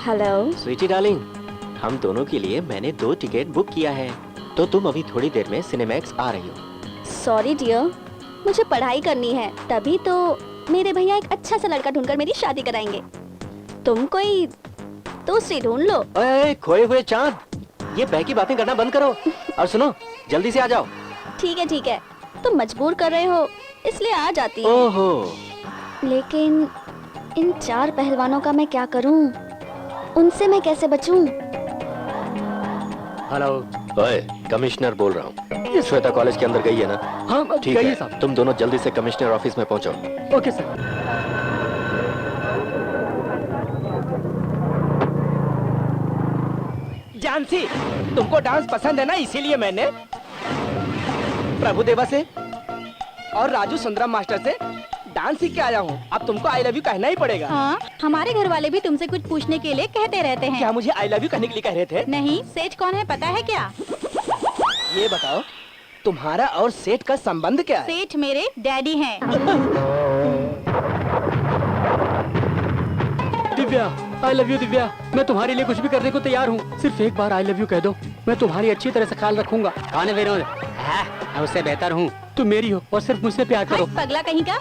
Hello Sweety darling, हम दोनों के लिए मैंने 2 टिकट बुक किया है, तो तुम अभी थोड़ी देर में सिनेमैक्स आ रही हो। सॉरी डियर, मुझे पढ़ाई करनी है, तभी तो मेरे भैया एक अच्छा सा लड़का ढूंढकर मेरी शादी कराएंगे। तुम कोई दूसरी ढूंढ लो। ओए खोए हुए चांद, ये बहकी बातें करना बंद करो और सुनो, जल्दी से आ जाओ। ठीक है, तुम मजबूर कर रहे हो इसलिए आ जाती हूँ। ओहो, लेकिन इन 4 पहलवानों का मैं क्या करूँ? उनसे मैं कैसे बचूं? हेलो। ओए, कमिश्नर बोल रहा हूँ। श्वेता कॉलेज के अंदर गई है ना? हाँ ठीक गई है साहब। तुम दोनों जल्दी से कमिश्नर ऑफिस में पहुंचो। Okay sir. जानसी, तुमको डांस पसंद है ना, इसीलिए मैंने प्रभुदेवा से और राजू सुंदरम मास्टर से डांस सीख के आया हूँ। अब तुमको आई लव यू कहना ही पड़ेगा। हाँ, हमारे घर वाले भी तुमसे कुछ पूछने के लिए कहते रहते हैं। क्या मुझे आई लव यू कहने के लिए कह रहे थे? नहीं, सेठ कौन है पता है क्या? ये बताओ, तुम्हारा और सेठ का संबंध क्या है? सेठ मेरे डैडी हैं। दिव्या, आई लव यू दिव्या। मैं तुम्हारे लिए कुछ भी करने को तैयार हूँ, सिर्फ एक बार आई लव यू कह दो, मैं तुम्हारी अच्छी तरह से ख्याल रखूंगा। कौन है विनोद? मैं उससे बेहतर हूँ। तुम मेरी हो और सिर्फ मुझसे प्यार करो। पगला कहीं का।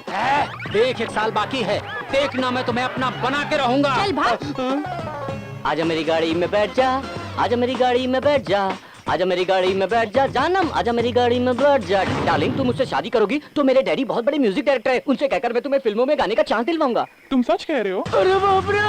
देख, 1 साल बाकी है, देखना मैं तुम्हें अपना बना के रहूंगा। चल भाग। आजा मेरी गाड़ी में बैठ जा, आजा मेरी गाड़ी में बैठ जा, आजा मेरी गाड़ी में बैठ जा जानम, आजा मेरी गाड़ी में बैठ जा। डार्लिंग, तुम मुझसे शादी करोगी तो मेरे डैडी बहुत बड़े म्यूजिक डायरेक्टर है, उनसे कहकर मैं तुम्हें फिल्मों में गाने का चांस दिलवाऊंगा। तुम सच कह रहे हो? अरे बाप रे।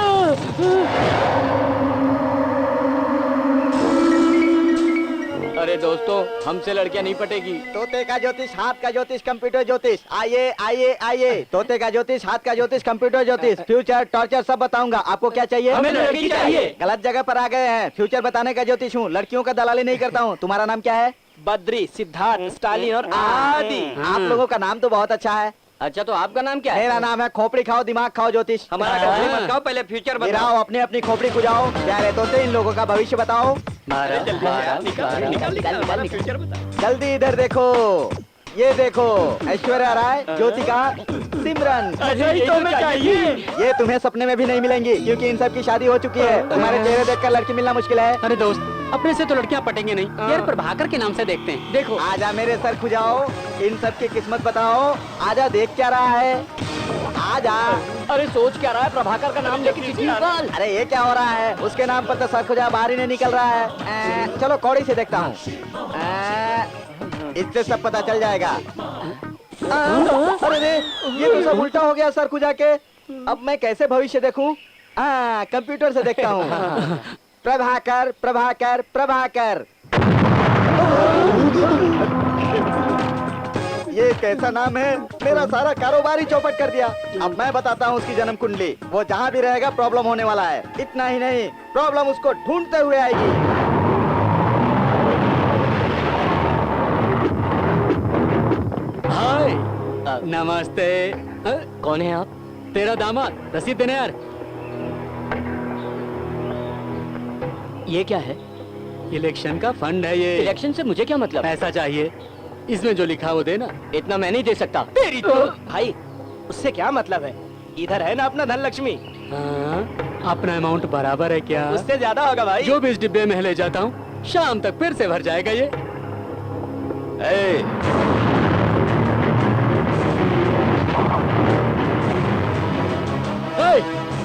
अरे दोस्तों, हमसे लड़कियां नहीं पटेगी। तोते का ज्योतिष, हाथ का ज्योतिष, कंप्यूटर ज्योतिष। आइए आइए आइए, तोते का ज्योतिष, हाथ का ज्योतिष, कंप्यूटर ज्योतिष, फ्यूचर टॉर्चर सब बताऊंगा। आपको क्या चाहिए? हमें लड़की चाहिए। गलत जगह पर आ गए हैं, फ्यूचर बताने का ज्योतिष हूँ, लड़कियों का दलाली नहीं करता हूँ। तुम्हारा नाम क्या है? बद्री, सिद्धार्थ, स्टालिन और आदि। आप लोगों का नाम तो बहुत अच्छा है। अच्छा, तो आपका नाम क्या है? मेरा नाम है खोपड़ी खाओ दिमाग खाओ ज्योतिष। हमारा खोपड़ी मत खाओ, पहले फ्यूचर बताओ। गिराओ अपनी अपनी खोपड़ी खुजाओ। प्यारे तोते, इन लोगों का भविष्य बताओ। जल्दी इधर देखो, ये देखो, ऐश्वर्या राय, ज्योतिका, सिमरन। ये तुम्हें सपने में भी नहीं मिलेंगी, क्योंकि इन सब की शादी हो चुकी है। तुम्हारे चेहरे देखकर लड़की मिलना मुश्किल है। अरे दोस्त, अपने से तो लड़कियां पटेंगे नहीं यार, प्रभाकर के नाम से देखते हैं। देखो, आजा मेरे सर खुजाओ, इन सब की किस्मत बताओ। आजा, देख क्या रहा है? आजा। अरे सोच क्या रहा है? प्रभाकर का नाम लेके चिट्ठी निकाल। अरे ये क्या हो रहा है? उसके नाम पर तो सर खुजा बाहर ही नहीं निकल रहा है। चलो कौड़ी से देखता हूँ, इससे सब पता चल जाएगा। अरे रे, ये तो सब उल्टा हो गया सर खुजा के। अब मैं कैसे भविष्य देखूं? कंप्यूटर से देखता हूँ। प्रभाकर प्रभाकर प्रभाकर। ये कैसा नाम है? मेरा सारा कारोबार ही चौपट कर दिया। अब मैं बताता हूँ उसकी जन्म कुंडली। वो जहाँ भी रहेगा प्रॉब्लम होने वाला है। इतना ही नहीं, प्रॉब्लम उसको ढूंढते हुए आएगी। हाय, नमस्ते। कौन है आप? तेरा दामाद, रसीद देने यार। ये क्या है? इलेक्शन का फंड है ये। इलेक्शन से मुझे क्या मतलब? पैसा चाहिए, इसमें जो लिखा वो देना। इतना मैं नहीं दे सकता। तेरी तो भाई, उससे क्या मतलब है? इधर है ना अपना धन लक्ष्मी। हाँ, अपना अमाउंट बराबर है क्या? उससे ज्यादा होगा भाई। जो भी इस डिब्बे में ले जाता हूँ, शाम तक फिर से भर जाएगा ये।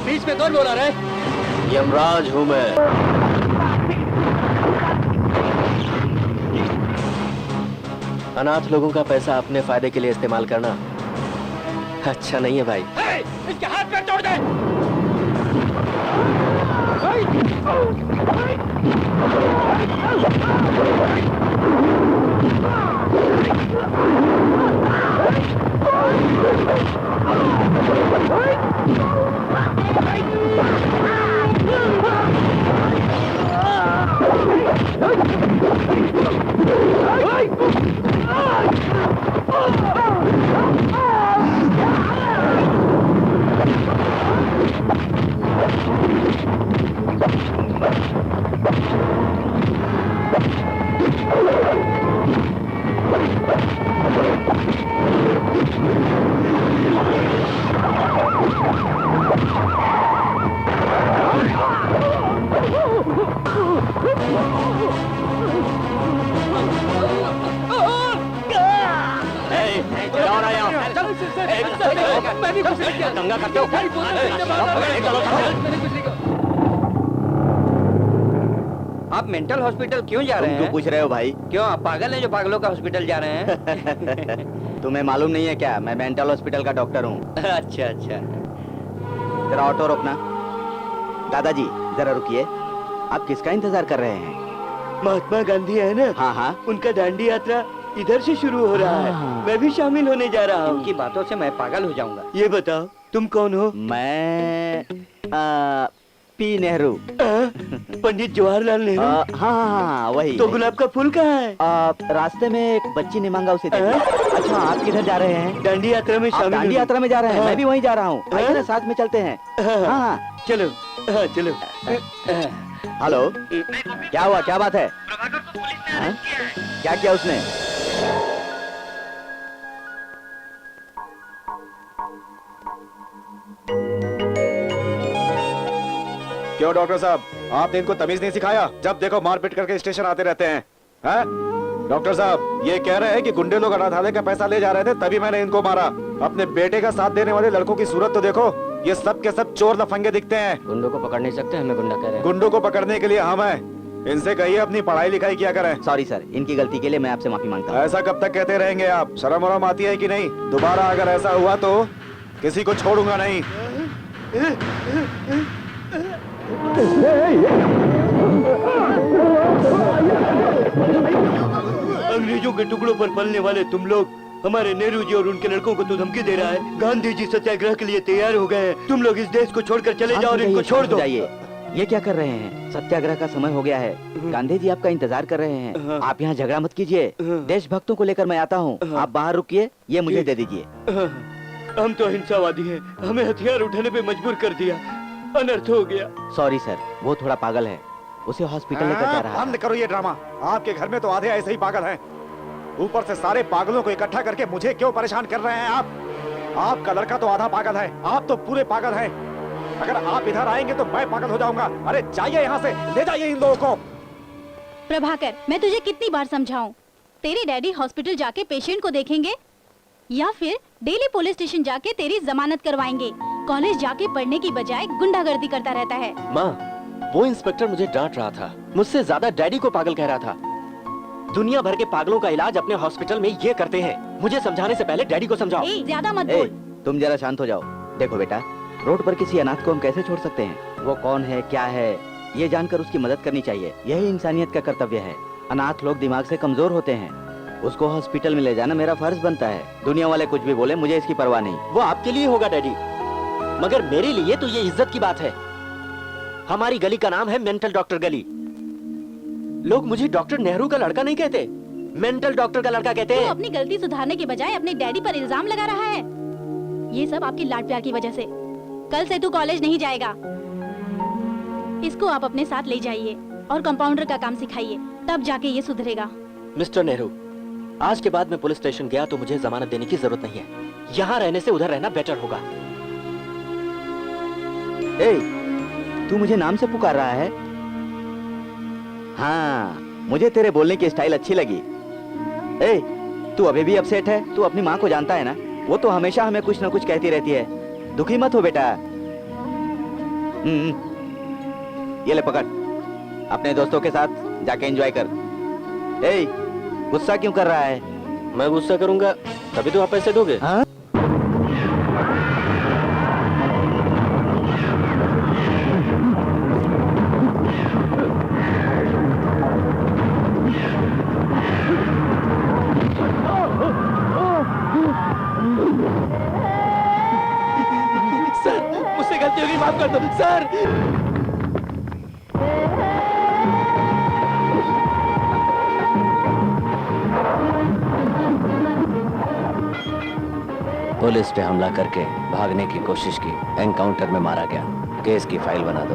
बीच में कौन बोला रहे? यमराज हूँ मैं। अनाथ लोगों का पैसा अपने फायदे के लिए इस्तेमाल करना अच्छा नहीं है भाई। इसके हाथ पैर तोड़ दे। दंगा करते हो। भाई, बोल रहे हो, चलो, मैंने कुछ नहीं कहा। आप मेंटल हॉस्पिटल क्यों जा रहे तुम क्यों हैं? पूछ रहे हो भाई? क्यों आप पागल हैं जो पागलों का हॉस्पिटल जा रहे हैं? तुम्हें मालूम नहीं है क्या? मैं मेंटल हॉस्पिटल का डॉक्टर हूँ। अच्छा अच्छा। जरा ऑटो रोकना। दादाजी जरा रुकिए, आप किसका इंतजार कर रहे हैं? महात्मा गांधी है ना, हाँ हाँ। उनका दांडी यात्रा इधर से शुरू हो रहा है। हाँ। मैं भी शामिल होने जा रहा हूँ। उनकी बातों से मैं पागल हो जाऊंगा। ये बताओ तुम कौन हो? मैं पी नेहरू। पंडित जवाहरलाल नेहरू। हाँ हाँ हाँ, वही। तो गुलाब का फूल कहाँ है? रास्ते में एक बच्ची ने मांगा, उसे दे दिया। अच्छा, आप किधर जा रहे हैं? दांडी यात्रा में आप शामिल दांडी होने। यात्रा में जा रहे हैं? हाँ। मैं भी वहीं जा रहा हूँ। आइए हाँ। ना, साथ में चलते हैं। हाँ, हाँ हाँ। चलो। हाँ चलो। हेलो, क्या हुआ, क्या बात है? हाँ? क्या किया उसने? क्यों डॉक्टर साहब, आपने इनको तमीज नहीं सिखाया? जब देखो मारपीट करके स्टेशन आते रहते हैं। हैं? डॉक्टर साहब, ये कह रहे हैं कि गुंडे लोग अनाथालय का पैसा ले जा रहे थे, तभी मैंने इनको मारा। अपने बेटे का साथ देने वाले लड़कों की सूरत तो देखो, ये सब के सब चोर लफंगे दिखते हैं। गुंडों को पकड़ नहीं सकते, हमें गुंडा कह रहे हैं। गुंडों को पकड़ने के लिए हम हैं। इनसे कहिए अपनी पढ़ाई लिखाई किया करें। सॉरी सर, इनकी गलती के लिए मैं आपसे माफी मांगता हूँ। ऐसा कब तक कहते रहेंगे आप? शर्म वरम आती है कि नहीं? दोबारा अगर ऐसा हुआ तो किसी को छोड़ूंगा नहीं। अंग्रेजों के टुकड़ों पर पलने वाले तुम लोग, हमारे नेहरू जी और उनके लड़कों को तो धमकी दे रहा है। गांधी जी सत्याग्रह के लिए तैयार हो गए हैं। तुम लोग इस देश को छोड़कर चले जाओ और इनको छोड़ दो। जाइए, ये क्या कर रहे हैं? सत्याग्रह का समय हो गया है। गांधी जी आपका इंतजार कर रहे हैं। आप यहाँ झगड़ा मत कीजिए। देशभक्तों को लेकर मैं आता हूँ। आप बाहर रुकिए, ये मुझे दे दीजिए। हम तो अहिंसावादी हैं, हमें हथियार उठाने पे मजबूर कर दिया। अनर्थ हो गया। सॉरी सर, वो थोड़ा पागल है, उसे हॉस्पिटल लेकर जा रहा है। बंद करो ये ड्रामा। आपके घर में तो आधे ऐसे ही पागल हैं। ऊपर से सारे पागलों को इकट्ठा करके मुझे क्यों परेशान कर रहे हैं आप? आपका लड़का तो आधा पागल है, आप तो पूरे पागल हैं। अगर आप इधर आएंगे तो मैं पागल हो जाऊंगा। अरे जाइए यहाँ से, ले जाइए इन लोगों को। प्रभाकर, मैं तुझे कितनी बार समझाऊं? तेरे डैडी हॉस्पिटल जाके पेशेंट को देखेंगे या फिर डेली पुलिस स्टेशन जाके तेरी जमानत करवाएंगे? कॉलेज जाके पढ़ने की बजाय गुंडागर्दी करता रहता है। माँ, वो इंस्पेक्टर मुझे डांट रहा था, मुझसे ज्यादा डैडी को पागल कह रहा था। दुनिया भर के पागलों का इलाज अपने हॉस्पिटल में ये करते हैं। मुझे समझाने से पहले डैडी को समझाओ। ए, ज्यादा मत ए, बोल। तुम जरा शांत हो जाओ। देखो बेटा, रोड पर किसी अनाथ को हम कैसे छोड़ सकते हैं? वो कौन है, क्या है, ये जानकर उसकी मदद करनी चाहिए। यही इंसानियत का कर्तव्य है। अनाथ लोग दिमाग से कमजोर होते हैं, उसको हॉस्पिटल में ले जाना मेरा फर्ज बनता है। दुनिया वाले कुछ भी बोले, मुझे इसकी परवाह नहीं। वो आपके लिए होगा डैडी, मगर मेरे लिए तो ये इज्जत की बात है। हमारी गली का नाम है मेंटल डॉक्टर गली। लोग मुझे डॉक्टर नेहरू का लड़का नहीं कहते, मेंटल डॉक्टर का लड़का कहते तू हैं। अपनी गलती सुधारने के बजाय अपने डैडी पर इल्जाम लगा रहा है। ये सब आपकी लाड प्यार की वजह से। कल से तू कॉलेज नहीं जाएगा। इसको आप अपने साथ ले जाइए और कंपाउंडर का काम सिखाइए, तब जाके ये सुधरेगा। मिस्टर नेहरू, आज के बाद मैं पुलिस स्टेशन गया तो मुझे जमानत देने की जरूरत नहीं है। यहाँ रहने से उधर रहना बेटर होगा। ए, तू मुझे नाम से पुकार रहा है? हाँ, मुझे तेरे बोलने की स्टाइल अच्छी लगी। ए, तू अभी भी अपसेट है? तू अपनी माँ को जानता है ना? वो तो हमेशा हमें कुछ न कुछ कहती रहती है। दुखी मत हो बेटा। ये ले पकड़, अपने दोस्तों के साथ जाके एंजॉय कर। ए, गुस्सा क्यों कर रहा है? मैं गुस्सा करूंगा तभी तो आप पैसे दोगे। हाँ? सर, मुझसे गलती होगी, माफ कर दो सर। पुलिस पे हमला करके भागने की कोशिश की, एनकाउंटर में मारा गया। केस की फाइल बना दो।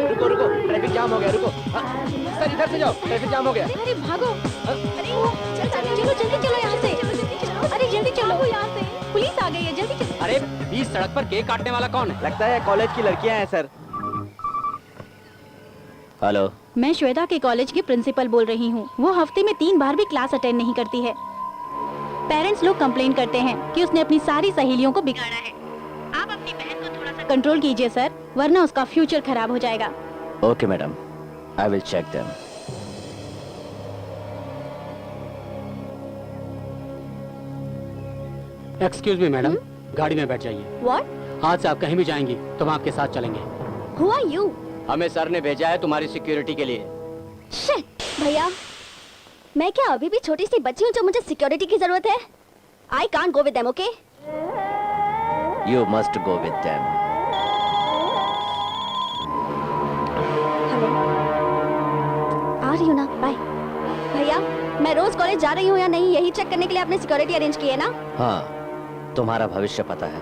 रुको रुको, ट्रैफिक जाम हो गया, रुको। सर इधर से जाओ, ट्रैफिक जाम हो गया। अरे भागो। अरे चलो जल्दी चलो यहाँ से। अरे जल्दी चलो यहाँ से, पुलिस आ गई है, जल्दी चलो। अरे अरे 20 सड़क पर केक काटने वाला कौन है? लगता है कॉलेज की लड़कियां हैं सर। हेलो। मैं श्वेता के कॉलेज की प्रिंसिपल बोल रही हूँ। वो हफ्ते में 3 बार भी क्लास अटेंड नहीं करती है। पेरेंट्स लोग कंप्लेन करते हैं कि उसने अपनी सारी सहेलियों को बिगाड़ा है। आप अपनी बहन को थोड़ा सा कंट्रोल कीजिए सर, वरना उसका फ्यूचर खराब हो जाएगा। Okay madam, I will check them. Excuse me madam, गाड़ी में बैठ जाइए। व्हाट? आज से आप कहीं भी जाएंगी तो हम आपके साथ चलेंगे। Who are you? हमें सर ने भेजा है तुम्हारी सिक्योरिटी के लिए। शिट भैया, मैं क्या अभी भी छोटी सी बच्ची हूँ जो मुझे सिक्योरिटी की जरूरत है? I can't go with them, okay? You must go with them. Hello, आ रही हूँ ना, बाय। भैया, मैं रोज कॉलेज जा रही हूँ या नहीं, यही चेक करने के लिए आपने सिक्योरिटी अरेंज की है ना? हाँ, तुम्हारा भविष्य पता है,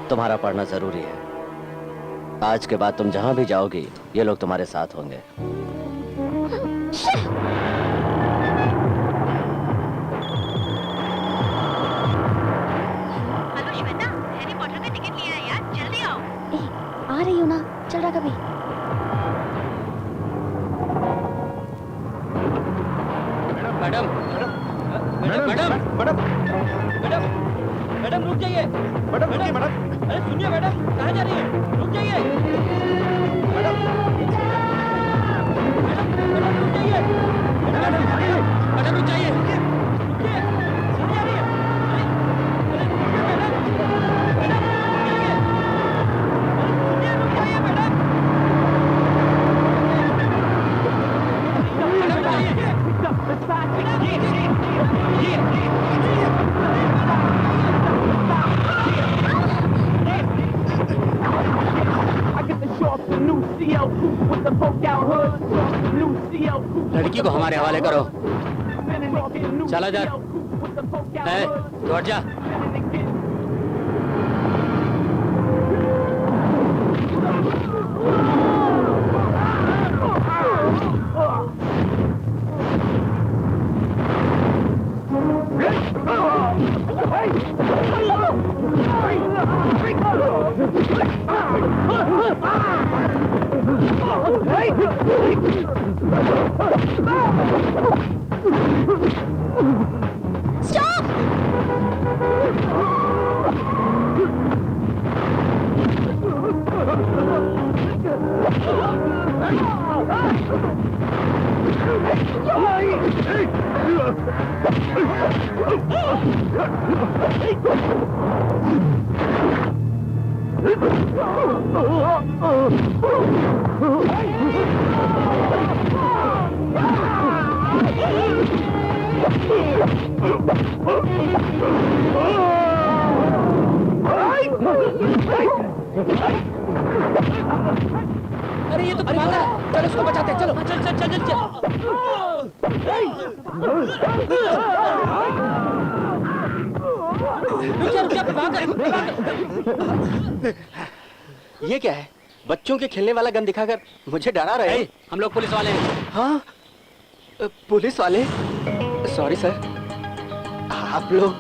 तुम्हारा पढ़ना जरूरी है। आज के बाद तुम जहां भी जाओगी ये लोग तुम्हारे साथ होंगे। हेलो श्वेता, हैरी पॉटर का टिकट लिया है यार, जल्दी आओ। आ रही हूँ ना, चल रहा कभी। Madam madam madam madam madam रुक जाइए। मैडम रुकिए मैडम। अरे सुनिए मैडम, कहाँ जा रही है? रुक जाइए मैडम। मैडम रुक जाइए। मैडम रुक जाइए। रुकिए, सुनिए आ रही है। अरे मैडम, मैडम रुक जाइए। रुक जाइए लड़की को हमारे हवाले करो। चला जा, लौट जा। अरे ये तो पागल है। चलो उसको बचाते हैं, चलो चल चल चल चल। रुक जा, पागल। ये क्या है? बच्चों के खेलने वाला गन दिखाकर मुझे डरा रहे हैं। हम लोग पुलिस वाले हैं। हाँ, पुलिस वाले? सॉरी सर, आप लोग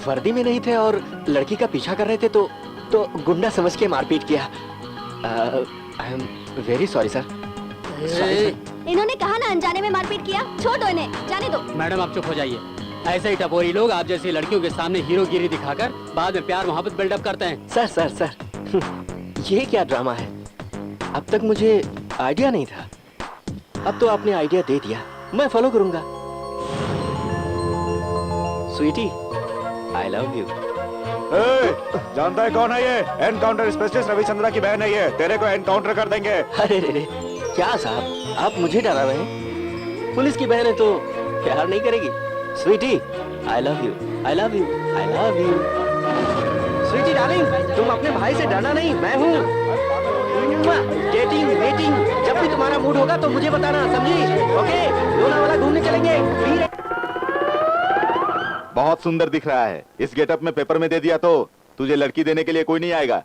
वर्दी में नहीं थे और लड़की का पीछा कर रहे थे तो गुंडा समझ के मारपीट किया। I am very sorry sir. इन्होंने कहा ना अनजाने में मारपीट किया, छोड़ दो इन्हें, जाने दो। मैडम आप चुप हो जाइए। ऐसे ही टपोरी लोग आप जैसी लड़कियों के सामने हीरोगिरी दिखाकर बाद में प्यार मोहब्बत बिल्डअप करते हैं। सर सर सर, ये क्या ड्रामा है? अब तक मुझे आइडिया नहीं था, अब तो आपने आइडिया दे दिया, मैं फॉलो करूंगा। Sweety, I love you. जानता है कौन है ये? एनकाउंटर स्पेशलिस्ट रविचंद्रा की बहन है ये। तेरे को एनकाउंटर कर देंगे। अरे रे रे, क्या साहब, आप मुझे डरा रहे हैं? पुलिस की बहन है तो प्यार नहीं करेगी? Sweety, I love you, I love you, I love you. Sweety darling, तुम अपने भाई से डरना नहीं, मैं हूँ। डेटिंग वेटिंग, जब भी तुम्हारा मूड होगा तो मुझे बताना, समझी? ओके, लोनावाला घूमने चलेंगे। बहुत सुंदर दिख रहा है। इस गेटअप में पेपर में दे दिया तो तुझे लड़की देने के लिए कोई नहीं आएगा।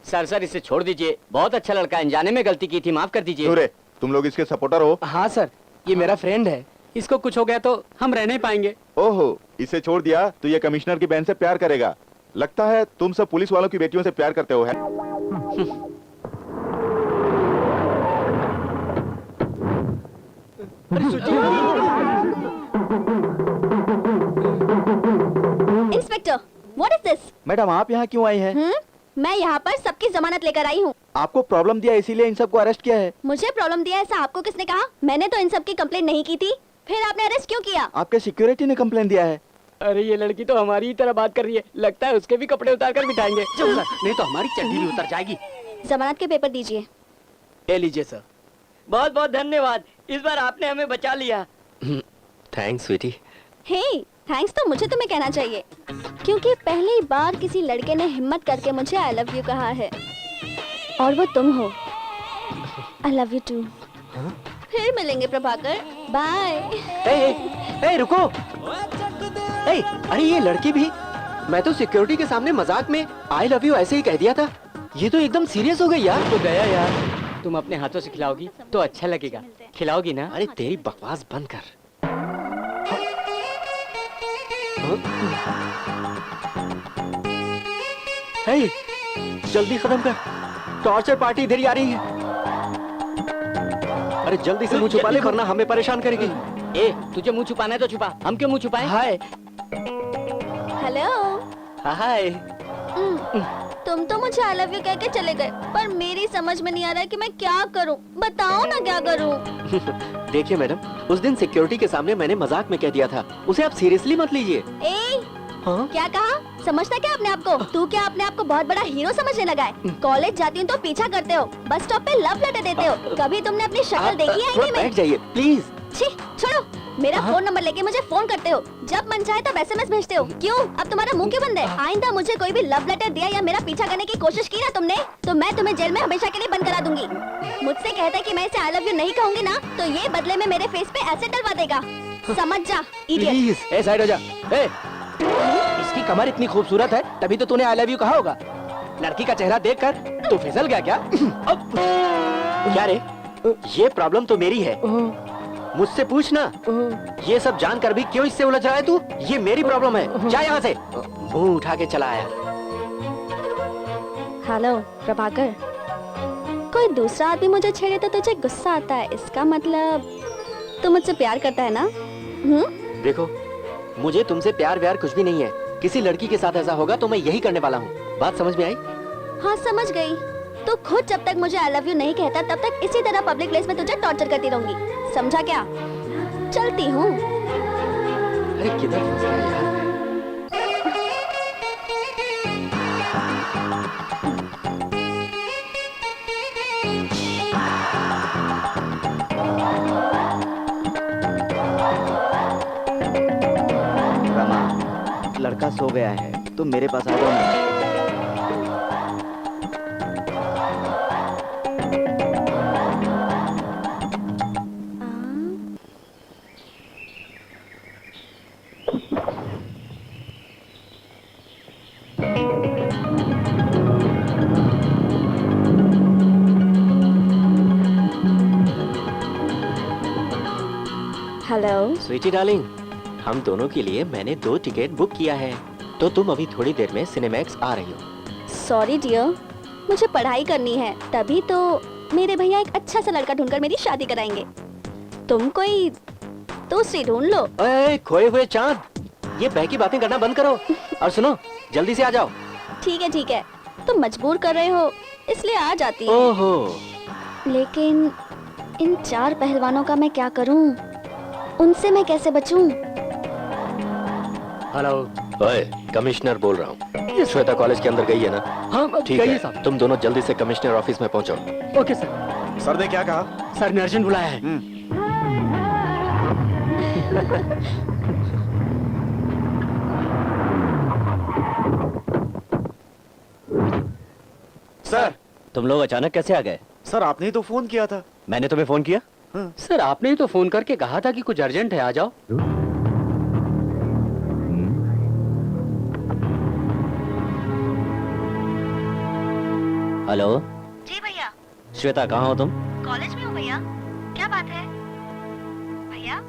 सर इसे छोड़ दीजिए, बहुत अच्छा लड़का है, अनजाने में गलती की थी, माफ कर दीजिए। नूरे, तुम लोग इसके सपोर्टर हो? हाँ सर, ये मेरा फ्रेंड है। इसको कुछ हो गया तो हम रह नहीं पाएंगे। ओहो, इसे छोड़ दिया तो ये कमिश्नर की बहन से प्यार करेगा। लगता है तुम सब पुलिस वालों की बेटियों से प्यार करते हो, है? Inspector, what is this? Madam आप यहाँ क्यों आई हैं? मैं यहाँ पर सबकी जमानत लेकर आई हूँ। आपको प्रॉब्लम दिया इसीलिए इन सबको अरेस्ट किया है। मुझे प्रॉब्लम दिया ऐसा आपको किसने कहा? मैंने तो इन सब की कंप्लेंट नहीं की थी, फिर आपने अरेस्ट क्यों किया? आपके सिक्योरिटी ने कंप्लेन दिया है। अरे ये लड़की तो हमारी ही तरह बात कर रही है, लगता है उसके भी कपड़े उतार कर बिठाएंगे। चल सर, नहीं तो हमारी चड्डी भी उतर जाएगी। जमानत के पेपर दीजिए। ले लीजिए सर। बहुत बहुत धन्यवाद, इस बार आपने हमें बचा लिया। थैंक्स स्वीटी। हे, थैंक्स तो मुझे तुम्हें कहना चाहिए, क्योंकि पहली बार किसी लड़के ने हिम्मत करके मुझे आई लव यू कहा है, और वो तुम हो। I love you too. फिर मिलेंगे प्रभाकर, बाय। ए, रुको। ए, अरे ये लड़की भी, मैं तो सिक्योरिटी के सामने मजाक में आई लव यू ऐसे ही कह दिया था, ये तो एकदम सीरियस हो गई यार। तो गया यार, तुम अपने हाथों से खिलाओगी तो अच्छा लगेगा। खिलाओगी ना? अरे तेरी बकवास बंद कर। हे, जल्दी खत्म कर, टॉर्चर पार्टी इधर ही आ रही है। अरे जल्दी से मुंह छुपा ले वरना हमें परेशान करेगी। ए, तुझे मुंह छुपाना है तो छुपा, हम क्यों मुंह छुपाएं? हाय। हेलो। हाय। तुम तो मुझे आई लव यू कह के चले गए, पर मेरी समझ में नहीं आ रहा है कि मैं क्या करूं। बताओ ना क्या करूं। देखिए मैडम, उस दिन सिक्योरिटी के सामने मैंने मजाक में कह दिया था, उसे आप सीरियसली मत लीजिए। हाँ? क्या कहा? समझता क्या अपने आप को? तू क्या अपने आप को बहुत बड़ा हीरो समझने लगा है? कॉलेज जाती हूँ तो पीछा करते हो, बस स्टॉप पे लव लेटर देते हो, कभी तुमने अपनी शक्ल देखी है आईने में? बैठ जाइए प्लीज। छी, छोड़ो। मेरा फोन नंबर लेके मुझे फोन करते हो, जब मन चाहे तब एसएमएस भेजते हो। क्यों? अब तुम्हारा मुंह क्यों बंद है? आइंदा मुझे कोई भी लव लेटर दिया या मेरा पीछा करने की कोशिश की ना तुमने, तो मैं तुम्हें जेल में हमेशा के लिए बंद करा दूंगी। मुझसे कहता है कि मैं इसे आई लव यू नहीं कहूंगी ना, तो ये बदले में मेरे फेस पे एसिड डलवा देगा। समझ जा, इडियट। ए साइड हो जा। ए, इसकी कमर इतनी खूबसूरत है, तभी तो तूने आई लव यू कहा होगा। लड़की का चेहरा देखकर तू फिसल गया क्या? क्या रे, ये प्रॉब्लम तो मेरी है, मुझसे पूछना। ये सब जानकर भी क्यों इससे उलझ रहा है तू? ये मेरी प्रॉब्लम है, जा यहाँ से। मुंह उठा के चला आया। हेलो प्रभाकर, कोई दूसरा आदमी मुझे छेड़े तो तुझे गुस्सा आता है, इसका मतलब तू मुझसे प्यार करता है ना? देखो, मुझे तुमसे प्यार व्यार कुछ भी नहीं है। किसी लड़की के साथ ऐसा होगा तो मैं यही करने वाला हूँ। बात समझ में आई? हाँ समझ गई। तू खुद जब तक मुझे आई लव यू नहीं कहता तब तक इसी तरह पब्लिक प्लेस में तुझे टॉर्चर करती रहूंगी, समझा क्या? चलती हूँ। अरे किधर फंस गया यार? रमा, लड़का सो गया है, तुम मेरे पास आ जाओ ना। हेलो स्वीटी डार्लिंग, हम दोनों के लिए मैंने 2 टिकट बुक किया है, तो तुम अभी थोड़ी देर में सिनेमैक्स आ रही हो। सॉरी डियर, मुझे पढ़ाई करनी है, तभी तो मेरे भैया एक अच्छा सा लड़का ढूंढकर मेरी शादी कराएंगे। तुम कोई दूसरी ढूंढ लो। ओए, खोए हुए चांद, ये बहकी बातें करना बंद करो और सुनो, जल्दी से आ जाओ। ठीक है, तुम मजबूर कर रहे हो इसलिए आ जाती हूँ। ओहो, लेकिन इन 4 पहलवानों का मैं क्या करूं? उनसे मैं कैसे बचूं? हेलो। ओए, कमिश्नर बोल रहा हूँ। श्वेता कॉलेज के अंदर गई है ना? हाँ ठीक गई है, साहब। तुम दोनों जल्दी से कमिश्नर ऑफिस में पहुंचो। Okay sir. सर ने क्या कहा? सर ने अर्जेंट बुलाया है। सर, तुम लोग अचानक कैसे आ गए? सर आपने ही तो फोन किया था। मैंने तुम्हें फोन किया? सर आपने ही तो फोन करके कहा था कि कुछ अर्जेंट है, आ जाओ। हेलो जी भैया। श्वेता, कहाँ हो तुम? कॉलेज में हूँ भैया। क्या बात है भैया?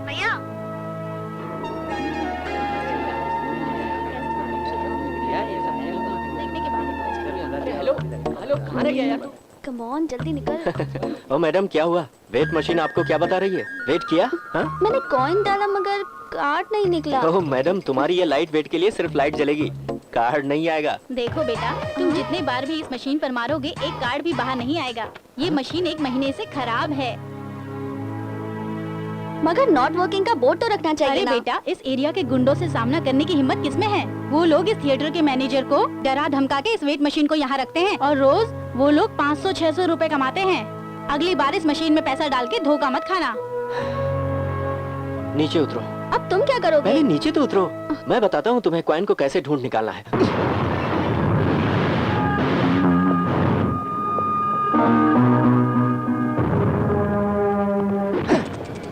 भैया लोग खाने गए यार। कम ऑन जल्दी निकल। ओ मैडम क्या हुआ? वेट मशीन आपको क्या बता रही है? वेट किया? हाँ? मैंने कॉइन डाला मगर कार्ड नहीं निकला। ओह मैडम, तुम्हारी ये लाइट वेट के लिए सिर्फ लाइट जलेगी, कार्ड नहीं आएगा। देखो बेटा, तुम जितने बार भी इस मशीन पर मारोगे एक कार्ड भी बाहर नहीं आएगा। ये मशीन 1 महीने से खराब है। मगर नॉट वर्किंग का बोर्ड तो रखना चाहिए अरे ना। बेटा, इस एरिया के गुंडों से सामना करने की हिम्मत किसमें है? वो लोग इस थिएटर के मैनेजर को डरा धमका के इस वेट मशीन को यहाँ रखते हैं और रोज वो लोग 500-600 रुपए कमाते हैं। अगली बार इस मशीन में पैसा डाल के धोखा मत खाना। नीचे उतरो। अब तुम क्या करोगे? पहले नीचे तो उतरो, मैं बताता हूँ तुम्हें कॉइन को कैसे ढूंढ निकालना है।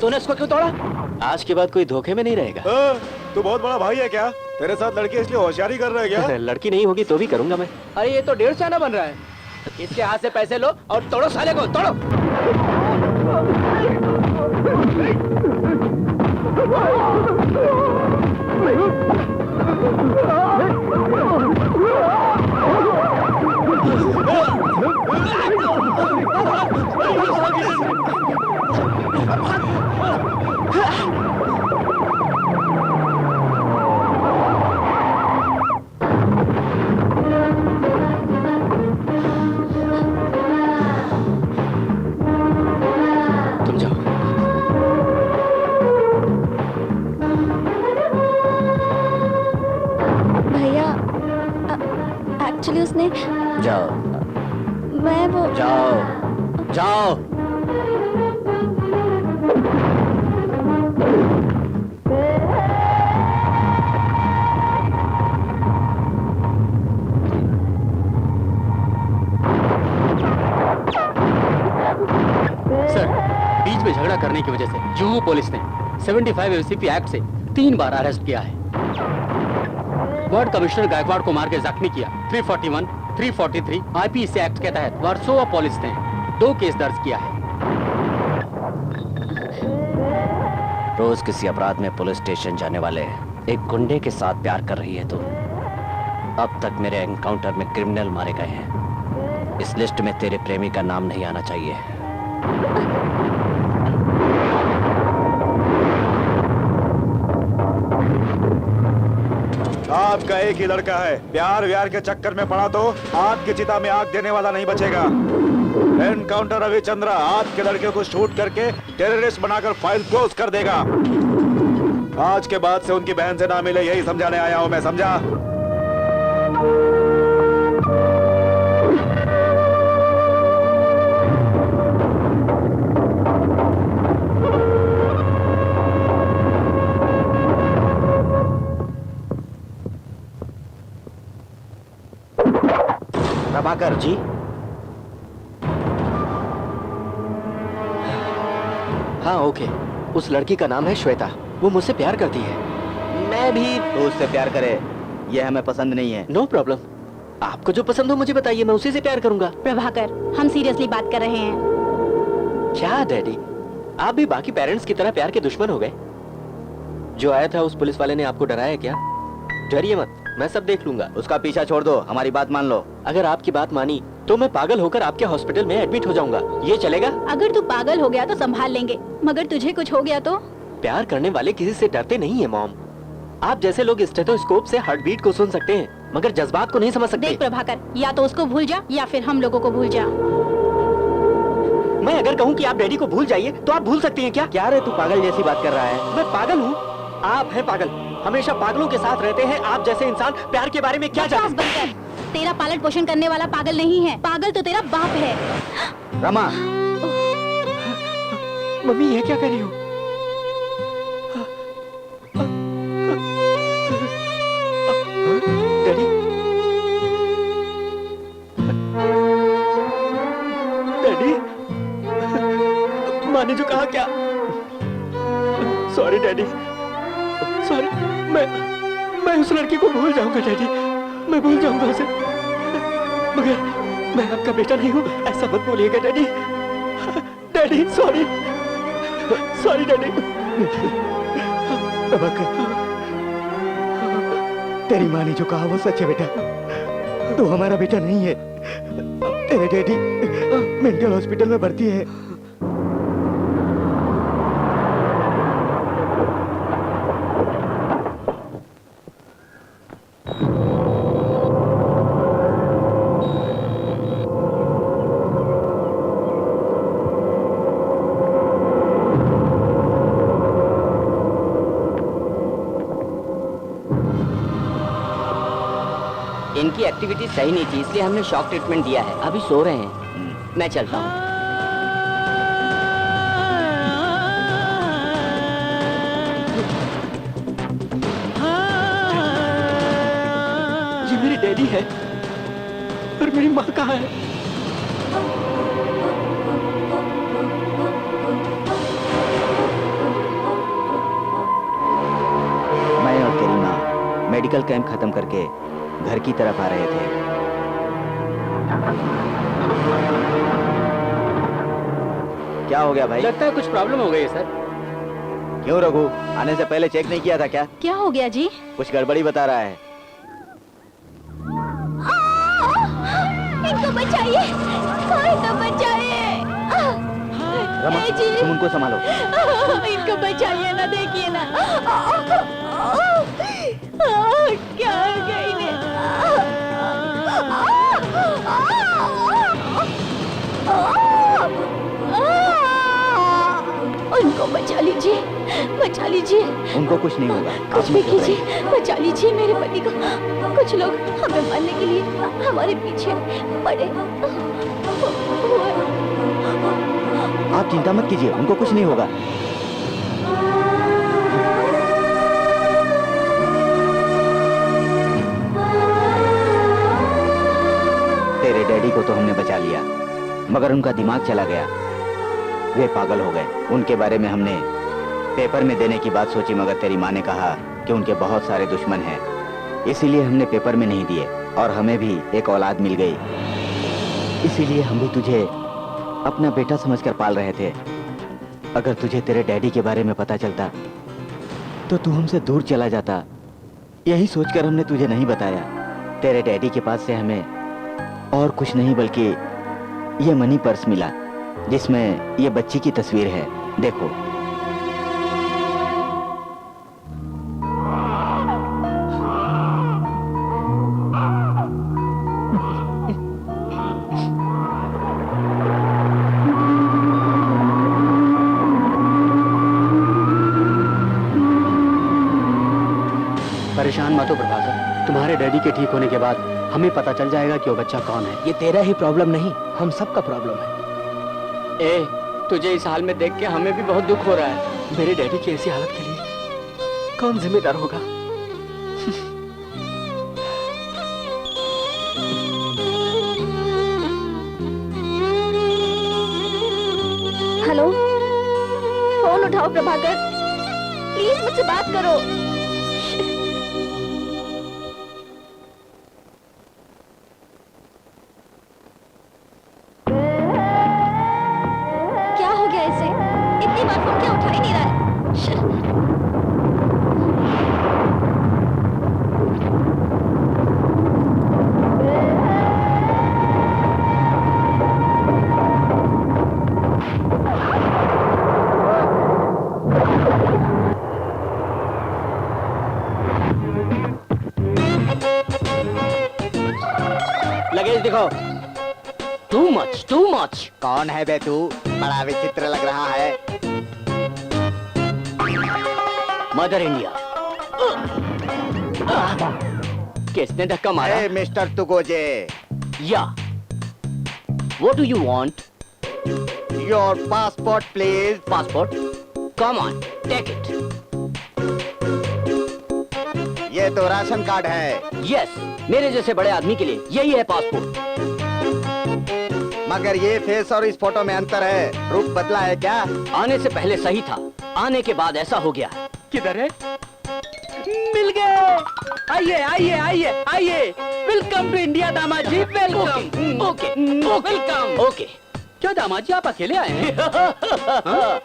तूने उसको क्यों तोड़ा? आज के बाद कोई धोखे में नहीं रहेगा। तू बहुत बड़ा भाई है क्या? तेरे साथ लड़की इसलिए होशियारी कर रहा है क्या? लड़की नहीं होगी तो भी करूंगा मैं। अरे ये तो 150 आना बन रहा है। इसके हाथ से पैसे लो और तोड़ो साले को, तोड़ो। तुम जाओ। भैया, एक्चुअली उसने, जाओ मैं वो जाओ जाओ। सर, बीच में झगड़ा करने की वजह से जुहू पुलिस ने 75 एसीपी एक्ट से 3 बार अरेस्ट किया है। वार्ड कमिश्नर गायकवाड़ को मार के जख्मी किया। 341, 343 आईपीसी एक्ट के तहत वर्सोवा पुलिस ने 2 केस दर्ज किया है। रोज किसी अपराध में पुलिस स्टेशन जाने वाले एक गुंडे के साथ प्यार कर रही है तू। अब तक मेरे एनकाउंटर में क्रिमिनल मारे गए हैं। इस लिस्ट में तेरे प्रेमी का नाम नहीं आना चाहिए। आपका एक ही लड़का है, प्यार व्यार के चक्कर में पड़ा तो आग की चिता में आग देने वाला नहीं बचेगा। एनकाउंटर रविचंद्रा आज के लड़के को शूट करके टेररिस्ट बनाकर फाइल क्लोज कर देगा। आज के बाद से उनकी बहन से ना मिले, यही समझाने आया हूं मैं, समझा? प्रभाकर जी, हाँ ओके। उस लड़की का नाम है श्वेता, वो मुझसे प्यार करती है। मैं भी। तो उससे प्यार करे, ये हमें पसंद नहीं है। नो प्रॉब्लम, आपको जो पसंद हो मुझे बताइए, मैं उसी से प्यार करूंगा। प्रभाकर, हम सीरियसली बात कर रहे हैं। क्या डैडी, आप भी बाकी पेरेंट्स की तरह प्यार के दुश्मन हो गए? जो आया था उस पुलिस वाले ने आपको डराया क्या? डरिए मत, मैं सब देख लूंगा। उसका पीछा छोड़ दो, हमारी बात मान लो। अगर आपकी बात मानी तो मैं पागल होकर आपके हॉस्पिटल में एडमिट हो जाऊंगा, ये चलेगा? अगर तू पागल हो गया तो संभाल लेंगे, मगर तुझे कुछ हो गया तो? प्यार करने वाले किसी से डरते नहीं है मॉम। आप जैसे लोग स्टेथोस्कोप से हार्ट बीट को सुन सकते हैं मगर जज्बात को नहीं समझ सकते। देख प्रभाकर, या तो उसको भूल जा या फिर हम लोगों को भूल जा। मैं अगर कहूँ कि आप डैडी को भूल जाइए तो आप भूल सकती हैं क्या? क्या रे, तू पागल जैसी बात कर रहा है? मैं पागल हूँ? आप हैं पागल, हमेशा पागलों के साथ रहते हैं। आप जैसे इंसान प्यार के बारे में क्या बकवास जानते बंद कर। तेरा पालन पोषण करने वाला पागल नहीं है, पागल तो तेरा बाप है। रमा, मम्मी ये क्या कर रही हो? डैडी, डैडी, माँ ने जो कहा क्या? Sorry daddy, sorry. मैं उस लड़की को भूल जाऊंगा डैडी, मैं भूल जाऊंगा उसे, मगर मैं आपका बेटा नहीं हूँ, ऐसा मत बोलिएगा daddy. Daddy sorry, sorry daddy. तेरी माँ ने जो कहा वो सच है बेटा, तू हमारा बेटा नहीं है। तेरे डैडी मेंटल हॉस्पिटल में भर्ती है। इनकी एक्टिविटी सही नहीं थी, इसलिए हमने शॉक ट्रीटमेंट दिया है। अभी सो रहे हैं। मैं चलता हूँ। ये मेरी डैडी है और मेरी माँ कहाँ है? मैं और तेरी माँ मेडिकल कैंप खत्म करके घर की तरफ आ रहे थे। क्या हो गया भाई? लगता है कुछ प्रॉब्लम हो गई है सर। क्यों रघु, आने से पहले चेक नहीं किया था क्या? क्या हो गया जी? कुछ गड़बड़ी बता रहा है। इनको बचाइए, कोई तो बचाइए। रमा, जी। तुम उनको संभालो। इनको बचाइए ना, देखिए ना। क्या हो गया इन्हें? उनको बचा लीजिए, बचा लीजिए। उनको कुछ नहीं होगा। कुछ भी कीजिए, बचा लीजिए मेरे पति को। कुछ लोग हमें मारने के लिए हमारे पीछे पड़े। आप चिंता मत कीजिए, उनको कुछ नहीं होगा। तेरे डैडी को तो हमने बचा लिया, मगर उनका दिमाग चला गया। वे पागल हो गए। उनके बारे में हमने पेपर में देने की बात सोची, मगर तेरी माँ ने कहा कि उनके बहुत सारे दुश्मन हैं, इसीलिए हमने पेपर में नहीं दिए। और हमें भी एक औलाद मिल गई, इसीलिए हम भी तुझे अपना बेटा समझकर पाल रहे थे। अगर तुझे तेरे डैडी के बारे में पता चलता तो तू हमसे दूर चला जाता। यही सोचकर हमने तुझे नहीं बताया। तेरे डैडी के पास से हमें और कुछ नहीं बल्कि ये मनी पर्स मिला, जिसमें ये बच्ची की तस्वीर है। देखो। परेशान मत हो प्रभाकर, तुम्हारे डैडी के ठीक होने के बाद हमें पता चल जाएगा कि वो बच्चा कौन है। ये तेरा ही प्रॉब्लम नहीं, हम सबका प्रॉब्लम है। ए, तुझे इस हाल में देख के हमें भी बहुत दुख हो रहा है। मेरे डैडी की ऐसी हालत के लिए कौन जिम्मेदार होगा? हेलो, फोन उठाओ प्रभाकर, प्लीज मुझसे बात करो। क्या हो गया इसे? इतनी बार फोन क्या उठा ही नहीं रहा है? लगेज दिखाओ। Too much, too much. कौन है बे तू? बड़ा विचित्र लग रहा है। Mother India. किसने धक्का मारा? Hey, मिस्टर तुगोजे, या What do you want? Your passport please. Passport? Come on, take it. ये तो राशन कार्ड है। Yes, मेरे जैसे बड़े आदमी के लिए यही है पासपोर्ट। मगर ये फेस और इस फोटो में अंतर है। रूप बदला है क्या? आने से पहले सही था, आने के बाद ऐसा हो गया। किधर है? मिल गए। आइए आइए आइए आइए, वेलकम टू इंडिया दामाद जी, वेलकम। Okay, welcome. ओके। क्या दामाद जी आप अकेले आए हैं? हाँ?